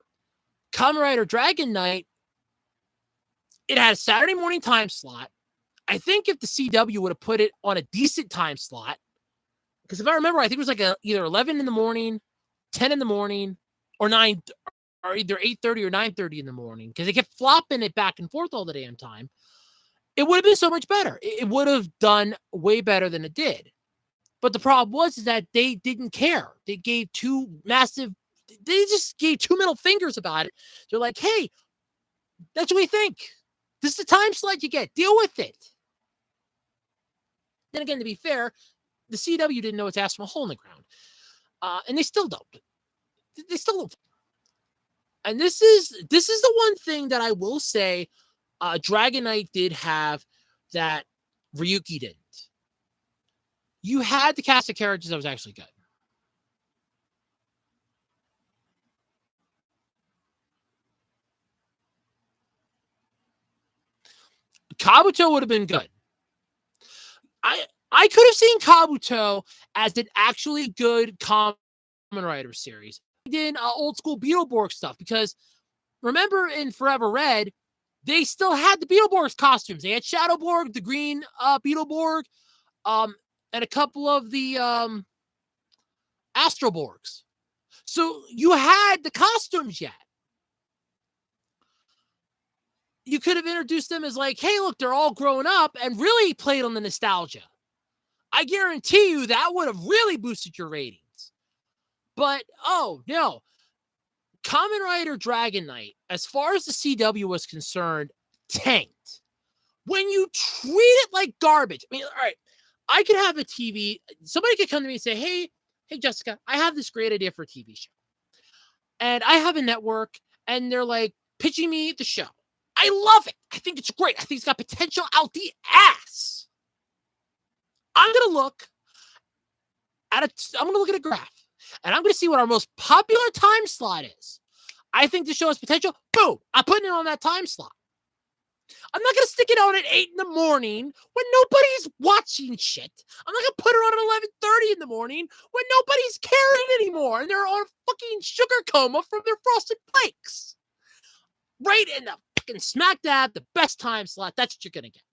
Kamen Rider Dragon Knight, it had a Saturday morning time slot. I think if the CW would have put it on a decent time slot, because if I remember, I think it was like either 11 in the morning, 10 in the morning, or 9, or either 8:30 or 9:30 in the morning, because they kept flopping it back and forth all the damn time. It would have been so much better. It would have done way better than it did. But the problem was that they didn't care. They gave they just gave two middle fingers about it. They're like, hey, that's what we think. This is the time slot you get. Deal with it. Then again, to be fair, the CW didn't know its ass from a hole in the ground. And they still don't. They still don't. And this is the one thing that I will say Dragon Knight did have that Ryuki didn't. You had the cast of characters that was actually good. Kabuto would have been good. I could have seen Kabuto as an actually good Kamen Rider series. I did old school Beetleborg stuff because remember in Forever Red, they still had the Beetleborgs costumes. They had Shadowborg, the green Beetleborg, and a couple of the Astroborgs. So you had the costumes yet. You could have introduced them as like, hey, look, they're all grown up and really played on the nostalgia. I guarantee you that would have really boosted your ratings. But, oh, no. Kamen Rider Dragon Knight, as far as the CW was concerned, tanked. When you treat it like garbage, I mean, all right, I could have a TV. Somebody could come to me and say, hey, Jessica, I have this great idea for a TV show. And I have a network, and they're like pitching me the show. I love it. I think it's great. I think it's got potential out the ass. I'm going to look at a graph, and I'm going to see what our most popular time slot is. I think the show has potential. Boom. I'm putting it on that time slot. I'm not going to stick it on at 8 in the morning when nobody's watching shit. I'm not going to put it on at 11:30 in the morning when nobody's caring anymore and they're on a fucking sugar coma from their frosted flakes. Right in the fucking smack dab, the best time slot. That's what you're going to get.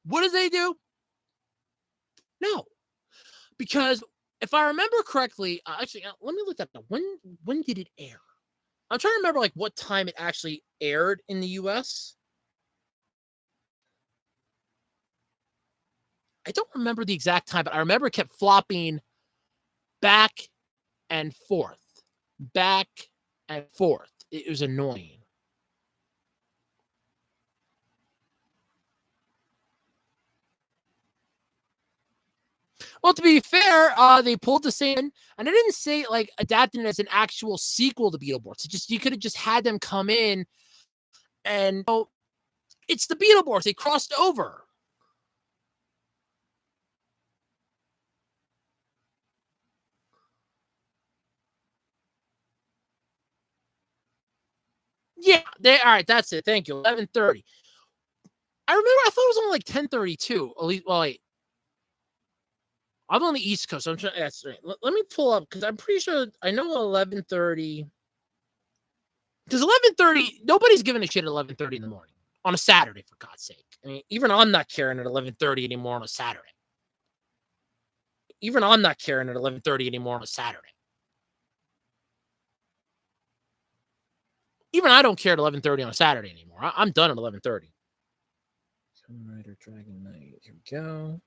What do they do? No. Because if I remember correctly, actually, let me look that up. When did it air? I'm trying to remember like what time it actually aired in the US. I don't remember the exact time, but I remember it kept flopping back and forth. Back and forth. It was annoying. Well, to be fair, they pulled the same, and I didn't say like adapting it as an actual sequel to Beetleborgs. It just you could have just had them come in, and it's the Beetleborgs. They crossed over. Yeah, all right. That's it. Thank you. 11:30. I remember. I thought it was only like 10:32. At least, well, wait. I'm on the East Coast. So I'm trying. That's right. Let me pull up because I'm pretty sure I know 11:30. Because 11:30, nobody's giving a shit at 11:30 in the morning on a Saturday, for God's sake. I mean, even I'm not caring at 11:30 anymore on a Saturday. Even I'm not caring at 11:30 anymore on a Saturday. Even I don't care at 11:30 on a Saturday anymore. I'm done at 11:30. Kamen Rider Dragon Knight. Here we go.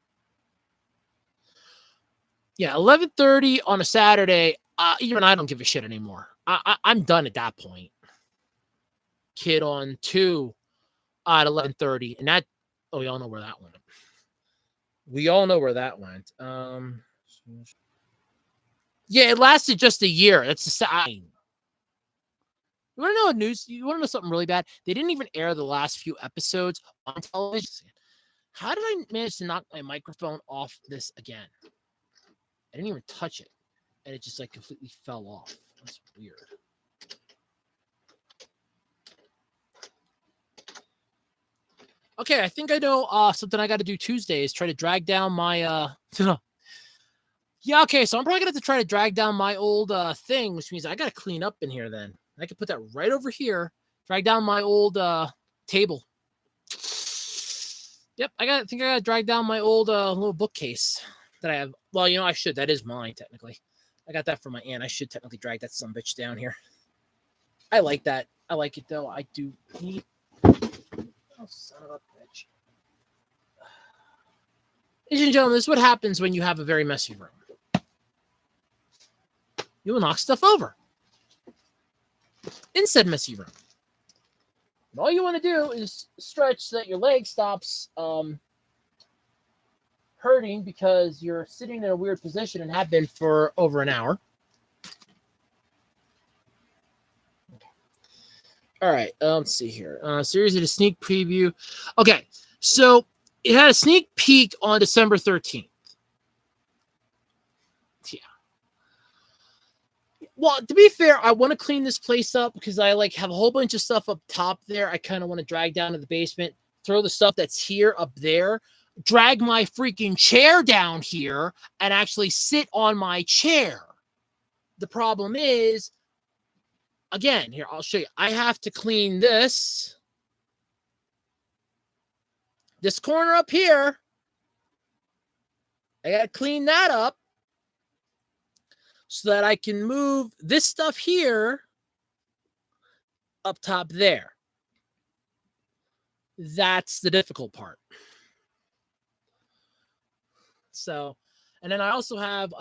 Yeah, 11:30 on a Saturday. Even I don't give a shit anymore. I'm done at that point. Kid on 2 at 11:30, and that. Oh, we all know where that went. We all know where that went. Yeah, it lasted just a year. That's the sign. You want to know news? You want to know something really bad? They didn't even air the last few episodes on television. How did I manage to knock my microphone off this again? I didn't even touch it, and it just like completely fell off. That's weird. Okay, I think I know something I got to do Tuesday is try to drag down my Yeah, okay, so I'm probably gonna have to try to drag down my old thing, which means I gotta clean up in here then. I can put that right over here, drag down my old table. Yep, I think I gotta drag down my old little bookcase that I have. Well, you know, I should. That is mine, technically. I got that from my aunt. I should technically drag that sumbitch down here. I like that. I like it though. I do need. Oh, son of a bitch. Ladies and gentlemen, this is what happens when you have a very messy room. You will knock stuff over in said messy room. And all you want to do is stretch so that your leg stops hurting because you're sitting in a weird position and have been for over an hour. All right, let's see here. Series of a sneak preview. Okay, so it had a sneak peek on December 13th. Yeah. Well, to be fair, I want to clean this place up because I like have a whole bunch of stuff up top there. I kind of want to drag down to the basement, throw the stuff that's here up there, drag my freaking chair down here, and actually sit on my chair. The problem is, again, here, I'll show you. I have to clean this corner up here. I got to clean that up so that I can move this stuff here up top there. That's the difficult part. So, and then I also have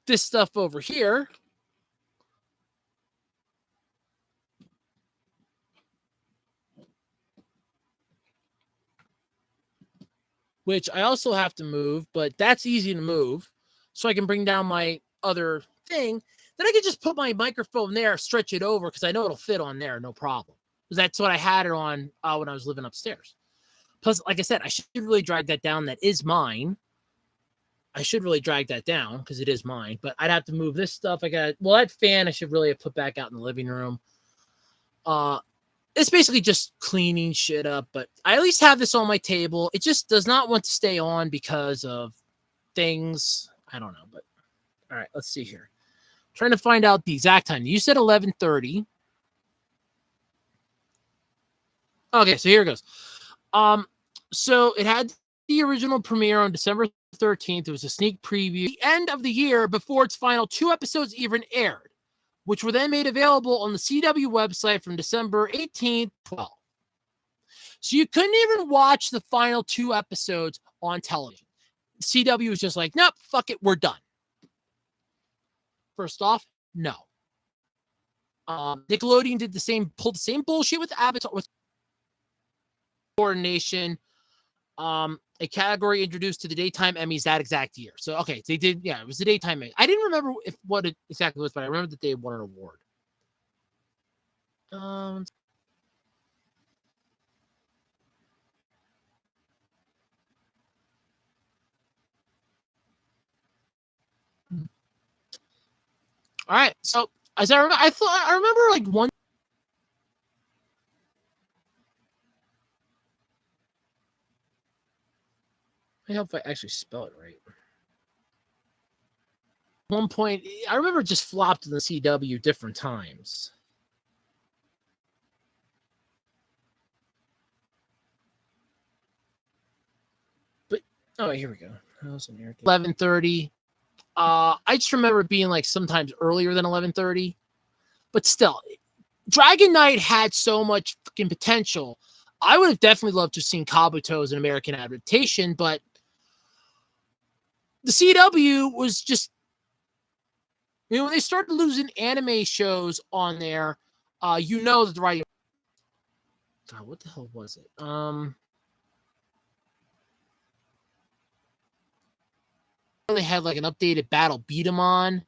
this stuff over here. Which I also have to move, but that's easy to move. So I can bring down my other thing. Then I can just put my microphone there, stretch it over, because I know it'll fit on there, no problem. Because that's what I had it on when I was living upstairs. Plus, like I said, I should really drag that down. That is mine. I should really drag that down because it is mine. But I'd have to move this stuff. That fan I should really have put back out in the living room. It's basically just cleaning shit up, but I at least have this on my table. It just does not want to stay on because of things. I don't know, but all right, let's see here. I'm trying to find out the exact time. You said 11:30. Okay, so here it goes. So it had the original premiere on December 13th. It was a sneak preview. The end of the year before its final 2 episodes even aired, which were then made available on the CW website from December 18th, 12. So you couldn't even watch the final 2 episodes on television. CW was just like, nope, fuck it, we're done. First off, no. Nickelodeon pulled the same bullshit with Avatar, with coordination. A category introduced to the daytime Emmys that exact year. So, okay, they did, it was the daytime Emmy. I didn't remember what it exactly was, but I remember that they won an award. All right, so as I remember like one. I hope I actually spell it right. One point, I remember it just flopped in the CW different times. But here we go. 11:30. I just remember it being like sometimes earlier than 11:30, but still, Dragon Knight had so much fucking potential. I would have definitely loved to have seen Kabuto as an American adaptation, but the CW was just, when they started losing anime shows on there, that the writing. God, what the hell was it? They had like an updated Battle Beat 'em on,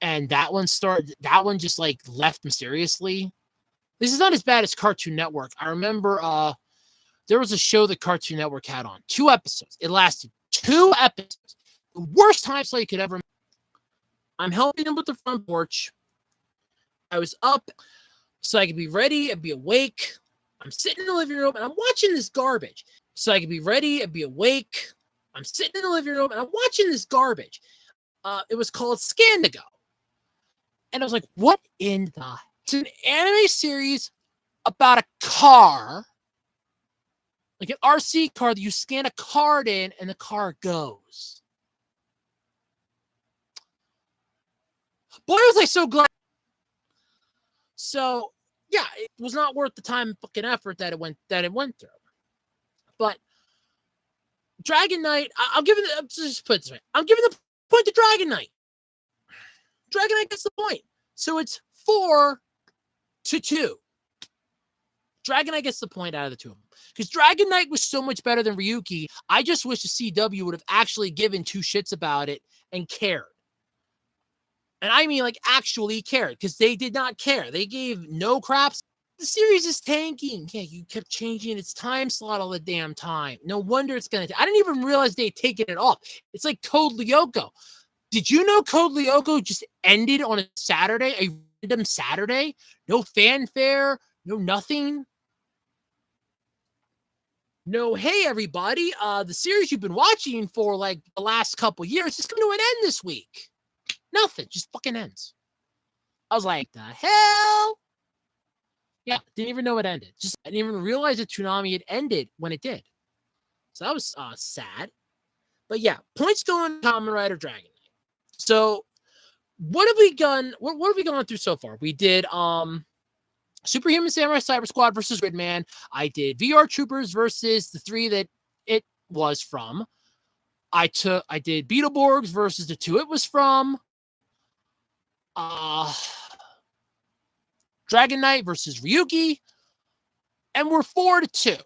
and that one just like left mysteriously. This is not as bad as Cartoon Network. I remember there was a show that Cartoon Network had on 2 episodes. It lasted 2 episodes. The worst time slot you could ever. I'm helping him with the front porch. I was up so I could be ready and be awake. I'm sitting in the living room and I'm watching this garbage. So I could be ready and be awake. I'm sitting in the living room and I'm watching this garbage. It was called Scandigo. And I was like, what in the... It's an anime series about a car, like an RC car that you scan a card in and the car goes. Boy, was I so glad. So, yeah, it was not worth the time and fucking effort that it went through. But Dragon Knight, I'm giving the point to Dragon Knight. Dragon Knight gets the point. So it's 4-2. Dragon Knight gets the point out of the 2 of them. Because Dragon Knight was so much better than Ryuki. I just wish the CW would have actually given 2 shits about it and cared. And I mean, like, actually cared. Because they did not care. They gave no craps. the series is tanking. Yeah, you kept changing its time slot all the damn time. No wonder it's gonna. I didn't even realize they had taken it off. It's like Code Lyoko. Did you know Code Lyoko just ended on a Saturday, a random Saturday? No fanfare, no nothing. No, hey everybody, the series you've been watching for like the last couple years is coming to an end this week. Nothing, just fucking ends. I was like, the hell? Yeah, didn't even know it ended. Just I didn't even realize that Toonami had ended when it did. So that was sad. But yeah, points going to Kamen Rider Dragon Knight. So what have we done? What have we gone through so far? We did Superhuman Samurai Cyber Squad versus Gridman. I did VR Troopers versus the three that it was from. I did Beetleborgs versus the two it was from. Dragon Knight versus Ryuki. And we're 4-2.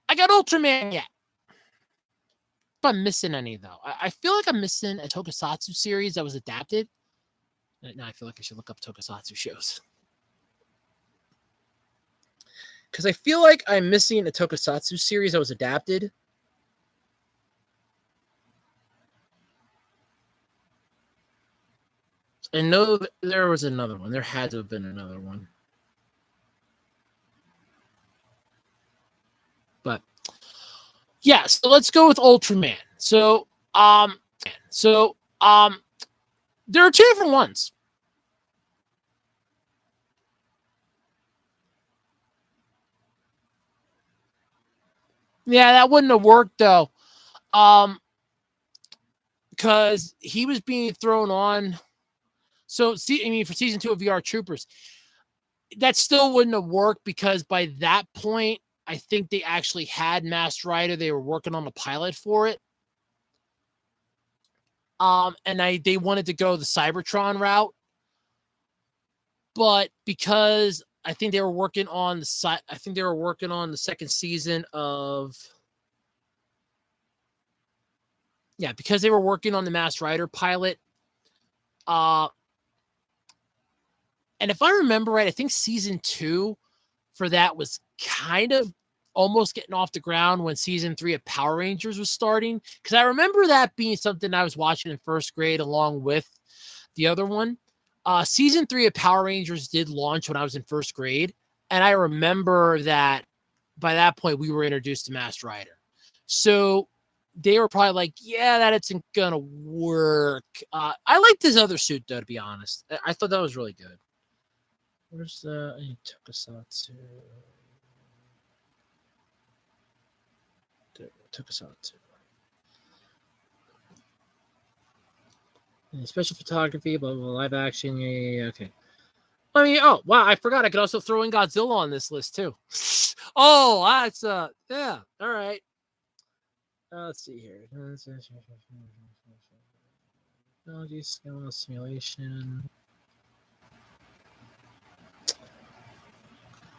I got Ultraman yet. If I'm missing any, though. I feel like I'm missing a Tokusatsu series that was adapted. Now I feel like I should look up Tokusatsu shows. Because I feel like I'm missing a Tokusatsu series that was adapted. I know there was another one. There had to have been another one. But yeah, so let's go with Ultraman. So there are two different ones. Yeah, that wouldn't have worked though. Because he was being thrown on. So for season 2 of VR Troopers, that still wouldn't have worked because by that point, I think they actually had Masked Rider. They were working on the pilot for it. And they wanted to go the Cybertron route. But because I think they were working on the second season of because they were working on the Masked Rider pilot. And if I remember right, I think season 2 for that was kind of almost getting off the ground when season 3 of Power Rangers was starting. Because I remember that being something I was watching in first grade along with the other one. Season 3 of Power Rangers did launch when I was in first grade. And I remember that by that point, we were introduced to Masked Rider. So they were probably like, yeah, that isn't going to work. I liked his other suit, though, to be honest. I thought that was really good. Where's the Tokusatsu? Tokusatsu. Special photography, blah, blah, blah, live action. Yeah, okay. I mean, oh, wow, I forgot. I could also throw in Godzilla on this list, too. Oh, that's, yeah, all right. Let's see here. Technology, scale, simulation.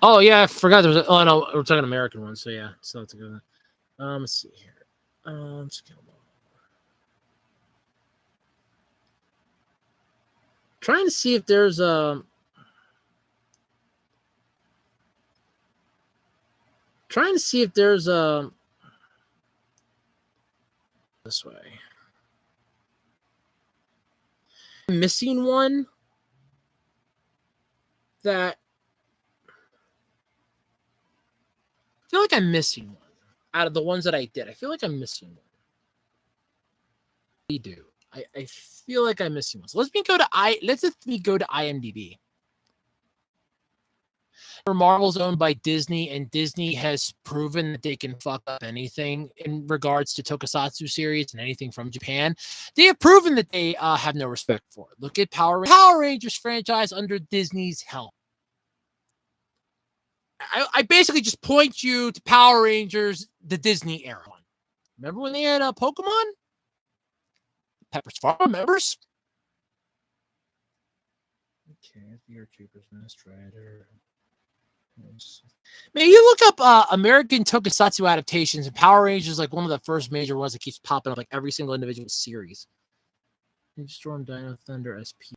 Oh, yeah, I forgot there was oh, no, we're talking American ones, so yeah, so that's a good one. Let's see here. Scale. Trying to see if there's this way. I'm missing one that I feel like I'm missing one out of the ones that I did. I feel like I'm missing one. We do. I feel like I'm missing one. So let's go to IMDb. Marvel's owned by Disney, and Disney has proven that they can fuck up anything in regards to Tokusatsu series and anything from Japan. They have proven that they have no respect for it. Look at Power Rangers franchise under Disney's helm. I basically just point you to Power Rangers, the Disney era. Remember when they had Pokemon? Pepper's Farm, members? Okay, VR Troopers, Masked Rider. Man, you look up American Tokusatsu adaptations, and Power Rangers like one of the first major ones that keeps popping up like every single individual series. Ninja Storm, Dino Thunder, SP.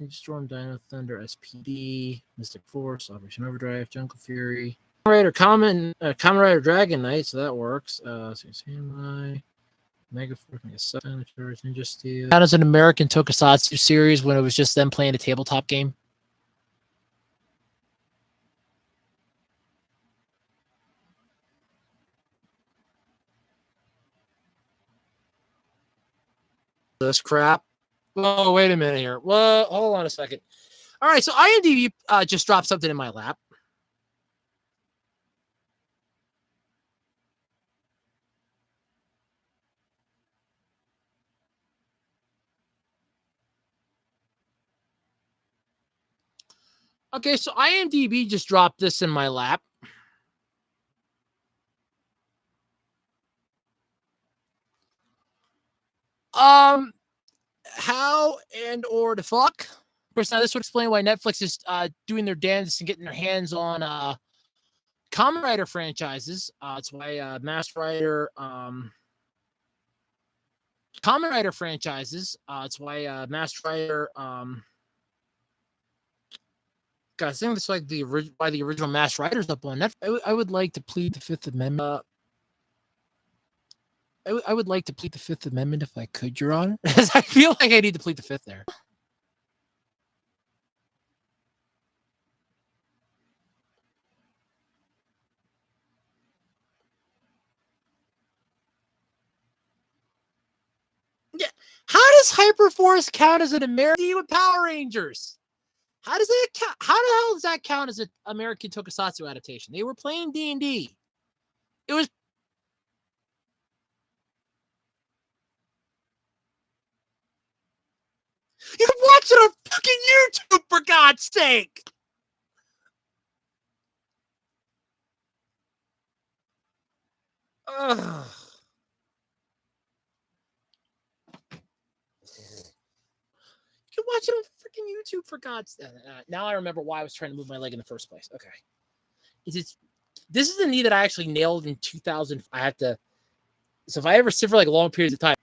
Ninja Storm, Dino Thunder, SPD, Mystic Force, Operation Overdrive, Jungle Fury, Kamen Rider Dragon Knight, so that works. Samurai, Mega Force, Mega Senators, Ninja Steel. That is an American Tokusatsu series when it was just them playing a tabletop game. This crap. Oh, wait a minute here. Well, hold on a second. All right, so IMDb just dropped something in my lap. Okay, so IMDb just dropped this in my lap. How and or the fuck? Of course, now this would explain why Netflix is doing their dance and getting their hands on Kamen Rider franchises. It's why Masked Rider, Kamen Rider franchises. It's why Masked Rider. God, I think it's like why the original Masked Rider's up on Netflix. I would like to plead the Fifth Amendment. I would like to plead the Fifth Amendment if I could, Your Honor. I feel like I need to plead the Fifth there. Yeah. How does Hyperforce count as an American with Power Rangers? How does that count? How the hell does that count as an American Tokusatsu adaptation? They were playing D&D. It was. You can watch it on fucking YouTube, for God's sake. Ugh. You can watch it on freaking YouTube, for God's sake. Now I remember why I was trying to move my leg in the first place. Okay. This is a knee that I actually nailed in 2000. I have to. So if I ever sit for like long periods of time.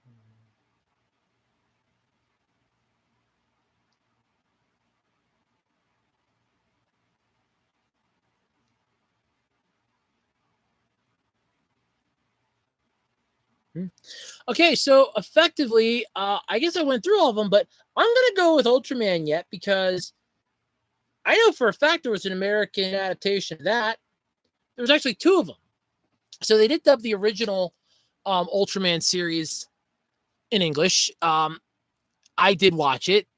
Okay, so effectively, I guess I went through all of them, but I'm gonna go with Ultraman yet because I know for a fact there was an American adaptation of that. There was actually two of them. So they did dub the original Ultraman series in English. I did watch it.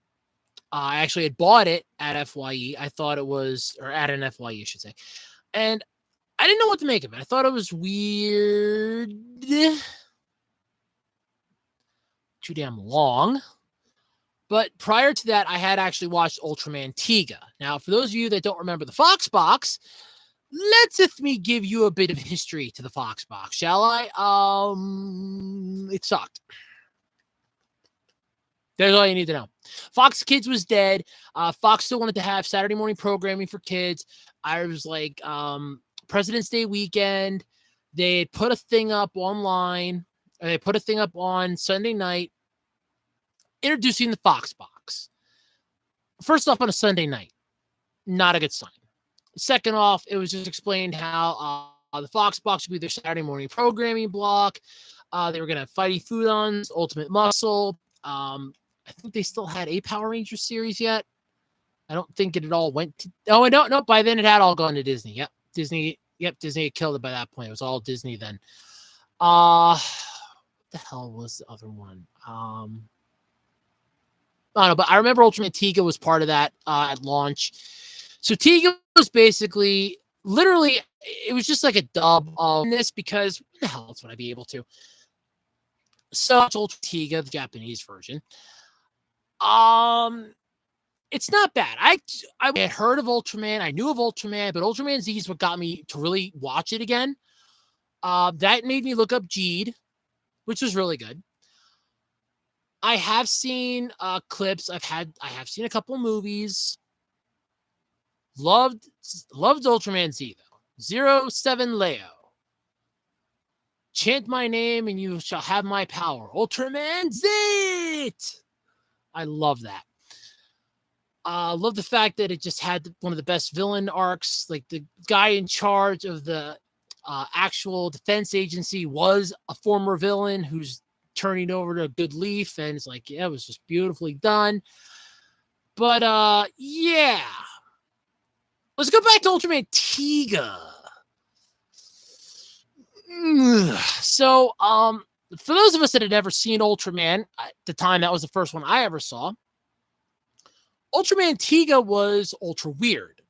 I actually had bought it at FYE. I thought it was, or at an FYE, I should say. And I didn't know what to make of it. I thought it was weird. Too damn long. But prior to that, I had actually watched Ultraman Tiga. Now, for those of you that don't remember the Fox box, let me give you a bit of history to the Fox box, shall I? It sucked. There's all you need to know. Fox Kids was dead. Fox still wanted to have Saturday morning programming for kids. I was like, President's Day weekend. They put a thing up online. They put a thing up on Sunday night introducing the Fox box. First off, on a Sunday night, not a good sign. Second off, it was just explained how the Fox box would be their Saturday morning programming block. They were going to have Fighty Foodons, Ultimate Muscle. I think they still had a Power Rangers series yet. I don't think it all went to. Oh, I don't know. By then, it had all gone to Disney. Yep, Disney. Yep, Disney had killed it by that point. It was all Disney then. What the hell was the other one? I don't know, but I remember Ultraman Tiga was part of that at launch. So Tiga was basically, literally, it was just like a dub of this because what the hell else would I be able to? So it's Ultra Tiga, the Japanese version. It's not bad. I had heard of Ultraman. I knew of Ultraman, but Ultraman Z is what got me to really watch it again. That made me look up Jeed, which was really good. I have seen clips. I have seen a couple movies. Loved Ultraman Z though. 07 Leo. Chant my name and you shall have my power. Ultraman Z. I love that. Love the fact that it just had one of the best villain arcs. Like the guy in charge of the actual defense agency was a former villain who's turning over to a good leaf, and it's like, yeah, it was just beautifully done. But yeah, let's go back to Ultraman Tiga. So, for those of us that had never seen Ultraman, at the time that was the first one I ever saw, Ultraman Tiga was ultra weird.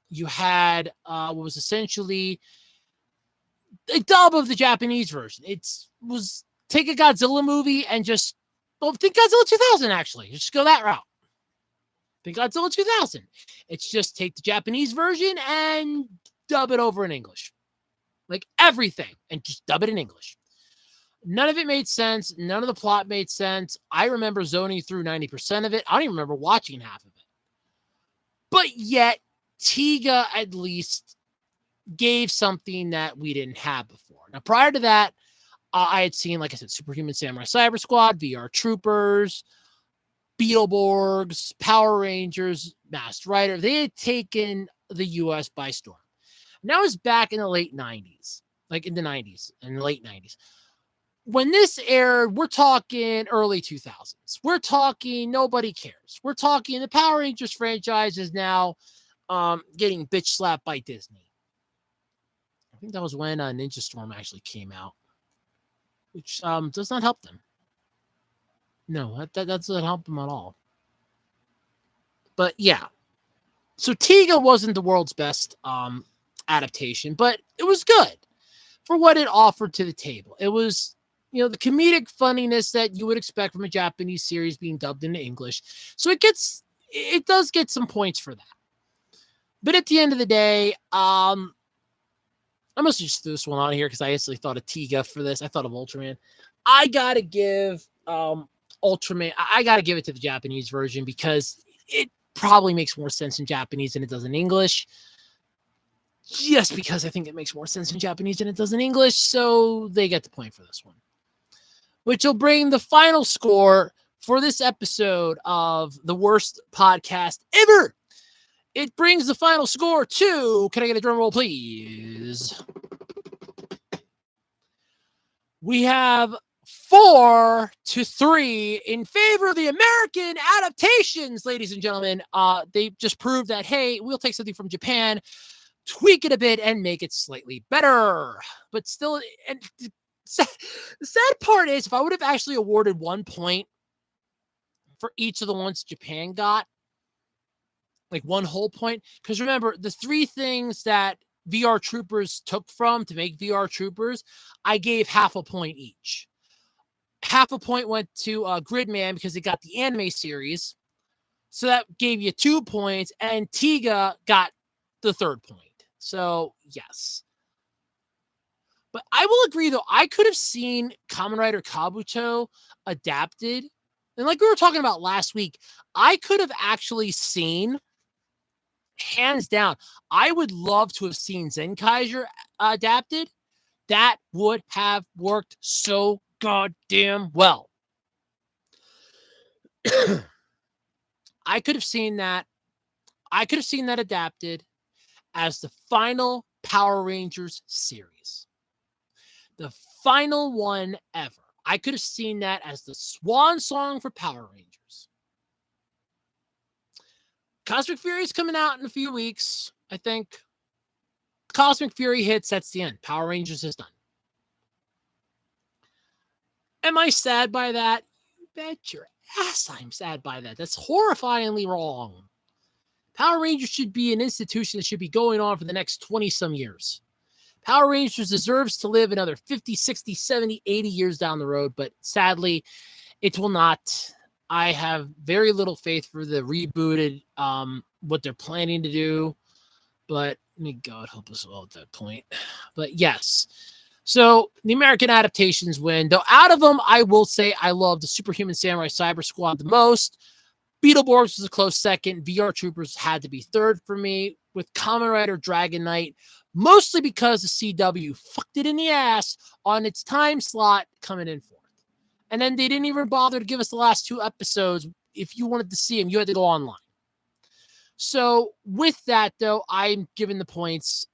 You had what was essentially a dub of the Japanese version. It was take a Godzilla movie and just, well, think Godzilla 2000 actually. Just go that route. Think Godzilla 2000. It's just take the Japanese version and dub it over in English. Like everything, and just dub it in English. None of it made sense. None of the plot made sense. I remember zoning through 90% of it. I don't even remember watching half of it. But yet, Tiga at least gave something that we didn't have before. Now, prior to that, I had seen, like I said, Superhuman Samurai Cyber Squad, VR Troopers, Beetleborgs, Power Rangers, Masked Rider. They had taken the U.S. by storm. Now it's back in the late 90s, like in the 90s and the late 90s. When this aired, we're talking early 2000s. We're talking nobody cares. We're talking the Power Rangers franchise is now getting bitch slapped by Disney. I think that was when Ninja Storm actually came out, which does not help them. No, that doesn't help them at all. But yeah, so Tiga wasn't the world's best adaptation, but it was good for what it offered to the table. It was, you know, the comedic funniness that you would expect from a Japanese series being dubbed into English. So it does get some points for that. But at the end of the day, I must just throw this one on here because I instantly thought of Tiga for this. I thought of Ultraman. I gotta give Ultraman. I gotta give it to the Japanese version because it probably makes more sense in Japanese than it does in English. Just because I think it makes more sense in Japanese than it does in English, so they get the point for this one. Which will bring the final score for this episode of the worst podcast ever. It brings the final score to, can I get a drum roll, please? We have 4-3 in favor of the American adaptations, ladies and gentlemen. They just proved that, hey, we'll take something from Japan, tweak it a bit, and make it slightly better. But still, and the sad part is, if I would have actually awarded 1 point for each of the ones Japan got, like 1 whole point, because remember, the 3 things that VR Troopers took from to make VR Troopers, I gave half a point each. Half a point went to Gridman because it got the anime series. So that gave you 2 points, and Tiga got the 3rd point. So, yes. But I will agree, though, I could have seen Kamen Rider Kabuto adapted. And like we were talking about last week, I could have actually seen, hands down, I would love to have seen Zenkaiser adapted. That would have worked so goddamn well. I could have seen that. I could have seen that adapted as the final Power Rangers series. The final one ever. I could have seen that as the swan song for Power Rangers. Cosmic Fury is coming out in a few weeks, I think. Cosmic Fury hits, that's the end. Power Rangers is done. Am I sad by that? You bet your ass I'm sad by that. That's horrifyingly wrong. Power Rangers should be an institution that should be going on for the next 20-some years. Power Rangers deserves to live another 50, 60, 70, 80 years down the road, but sadly, it will not. I have very little faith for the rebooted, what they're planning to do, but may God help us all at that point. But yes, so the American adaptations win. Though out of them, I will say I love the Superhuman Samurai Cyber Squad the most. Beetleborgs was a close second. VR Troopers had to be third for me, with Kamen Rider Dragon Knight, mostly because the CW fucked it in the ass on its time slot coming in fourth. And then they didn't even bother to give us the last 2 episodes. If you wanted to see them, you had to go online. So with that, though, I'm giving the points.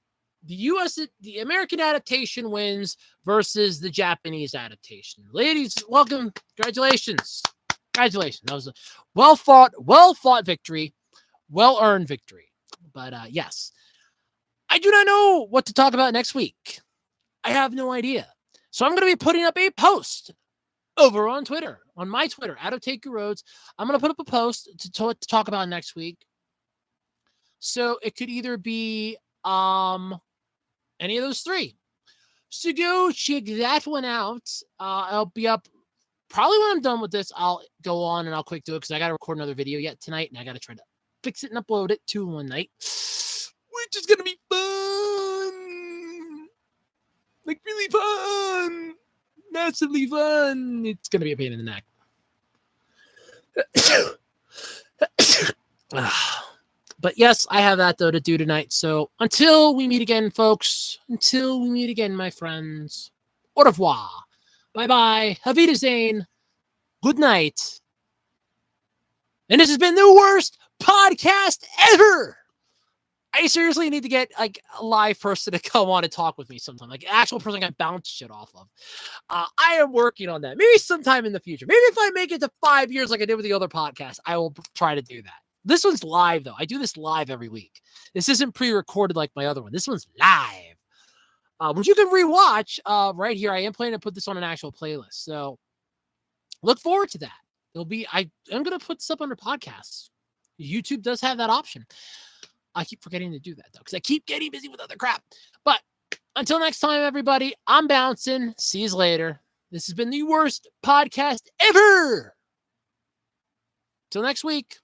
The American adaptation wins versus the Japanese adaptation. Ladies, welcome. Congratulations. Congratulations. That was a well fought victory. Well earned victory. But yes, I do not know what to talk about next week. I have no idea. So I'm going to be putting up a post over on Twitter, on my Twitter, @OtakuRoads. I'm going to put up a post to talk about next week. So it could either be any of those three. So go check that one out. I'll be up probably when I'm done with this. I'll go on and I'll quick do it because I got to record another video yet tonight, and I got to try to fix it and upload it to one night, which is gonna be fun, like really fun, massively fun. It's gonna be a pain in the neck. But yes, I have that though to do tonight. So until we meet again, folks, until we meet again, my friends, au revoir. Bye-bye. Auf Wiedersehen. Good night. And this has been the worst podcast ever. I seriously need to get like a live person to come on and talk with me sometime, like an actual person I can bounce shit off of. I am working on that. Maybe sometime in the future. Maybe if I make it to 5 years like I did with the other podcast, I will try to do that. This one's live, though. I do this live every week. This isn't pre-recorded like my other one. This one's live, which you can rewatch right here. I am planning to put this on an actual playlist, so look forward to that. It'll be. I'm going to put this up under podcasts. YouTube does have that option. I keep forgetting to do that, though, because I keep getting busy with other crap. But until next time, everybody, I'm bouncing. See you later. This has been the worst podcast ever. Till next week.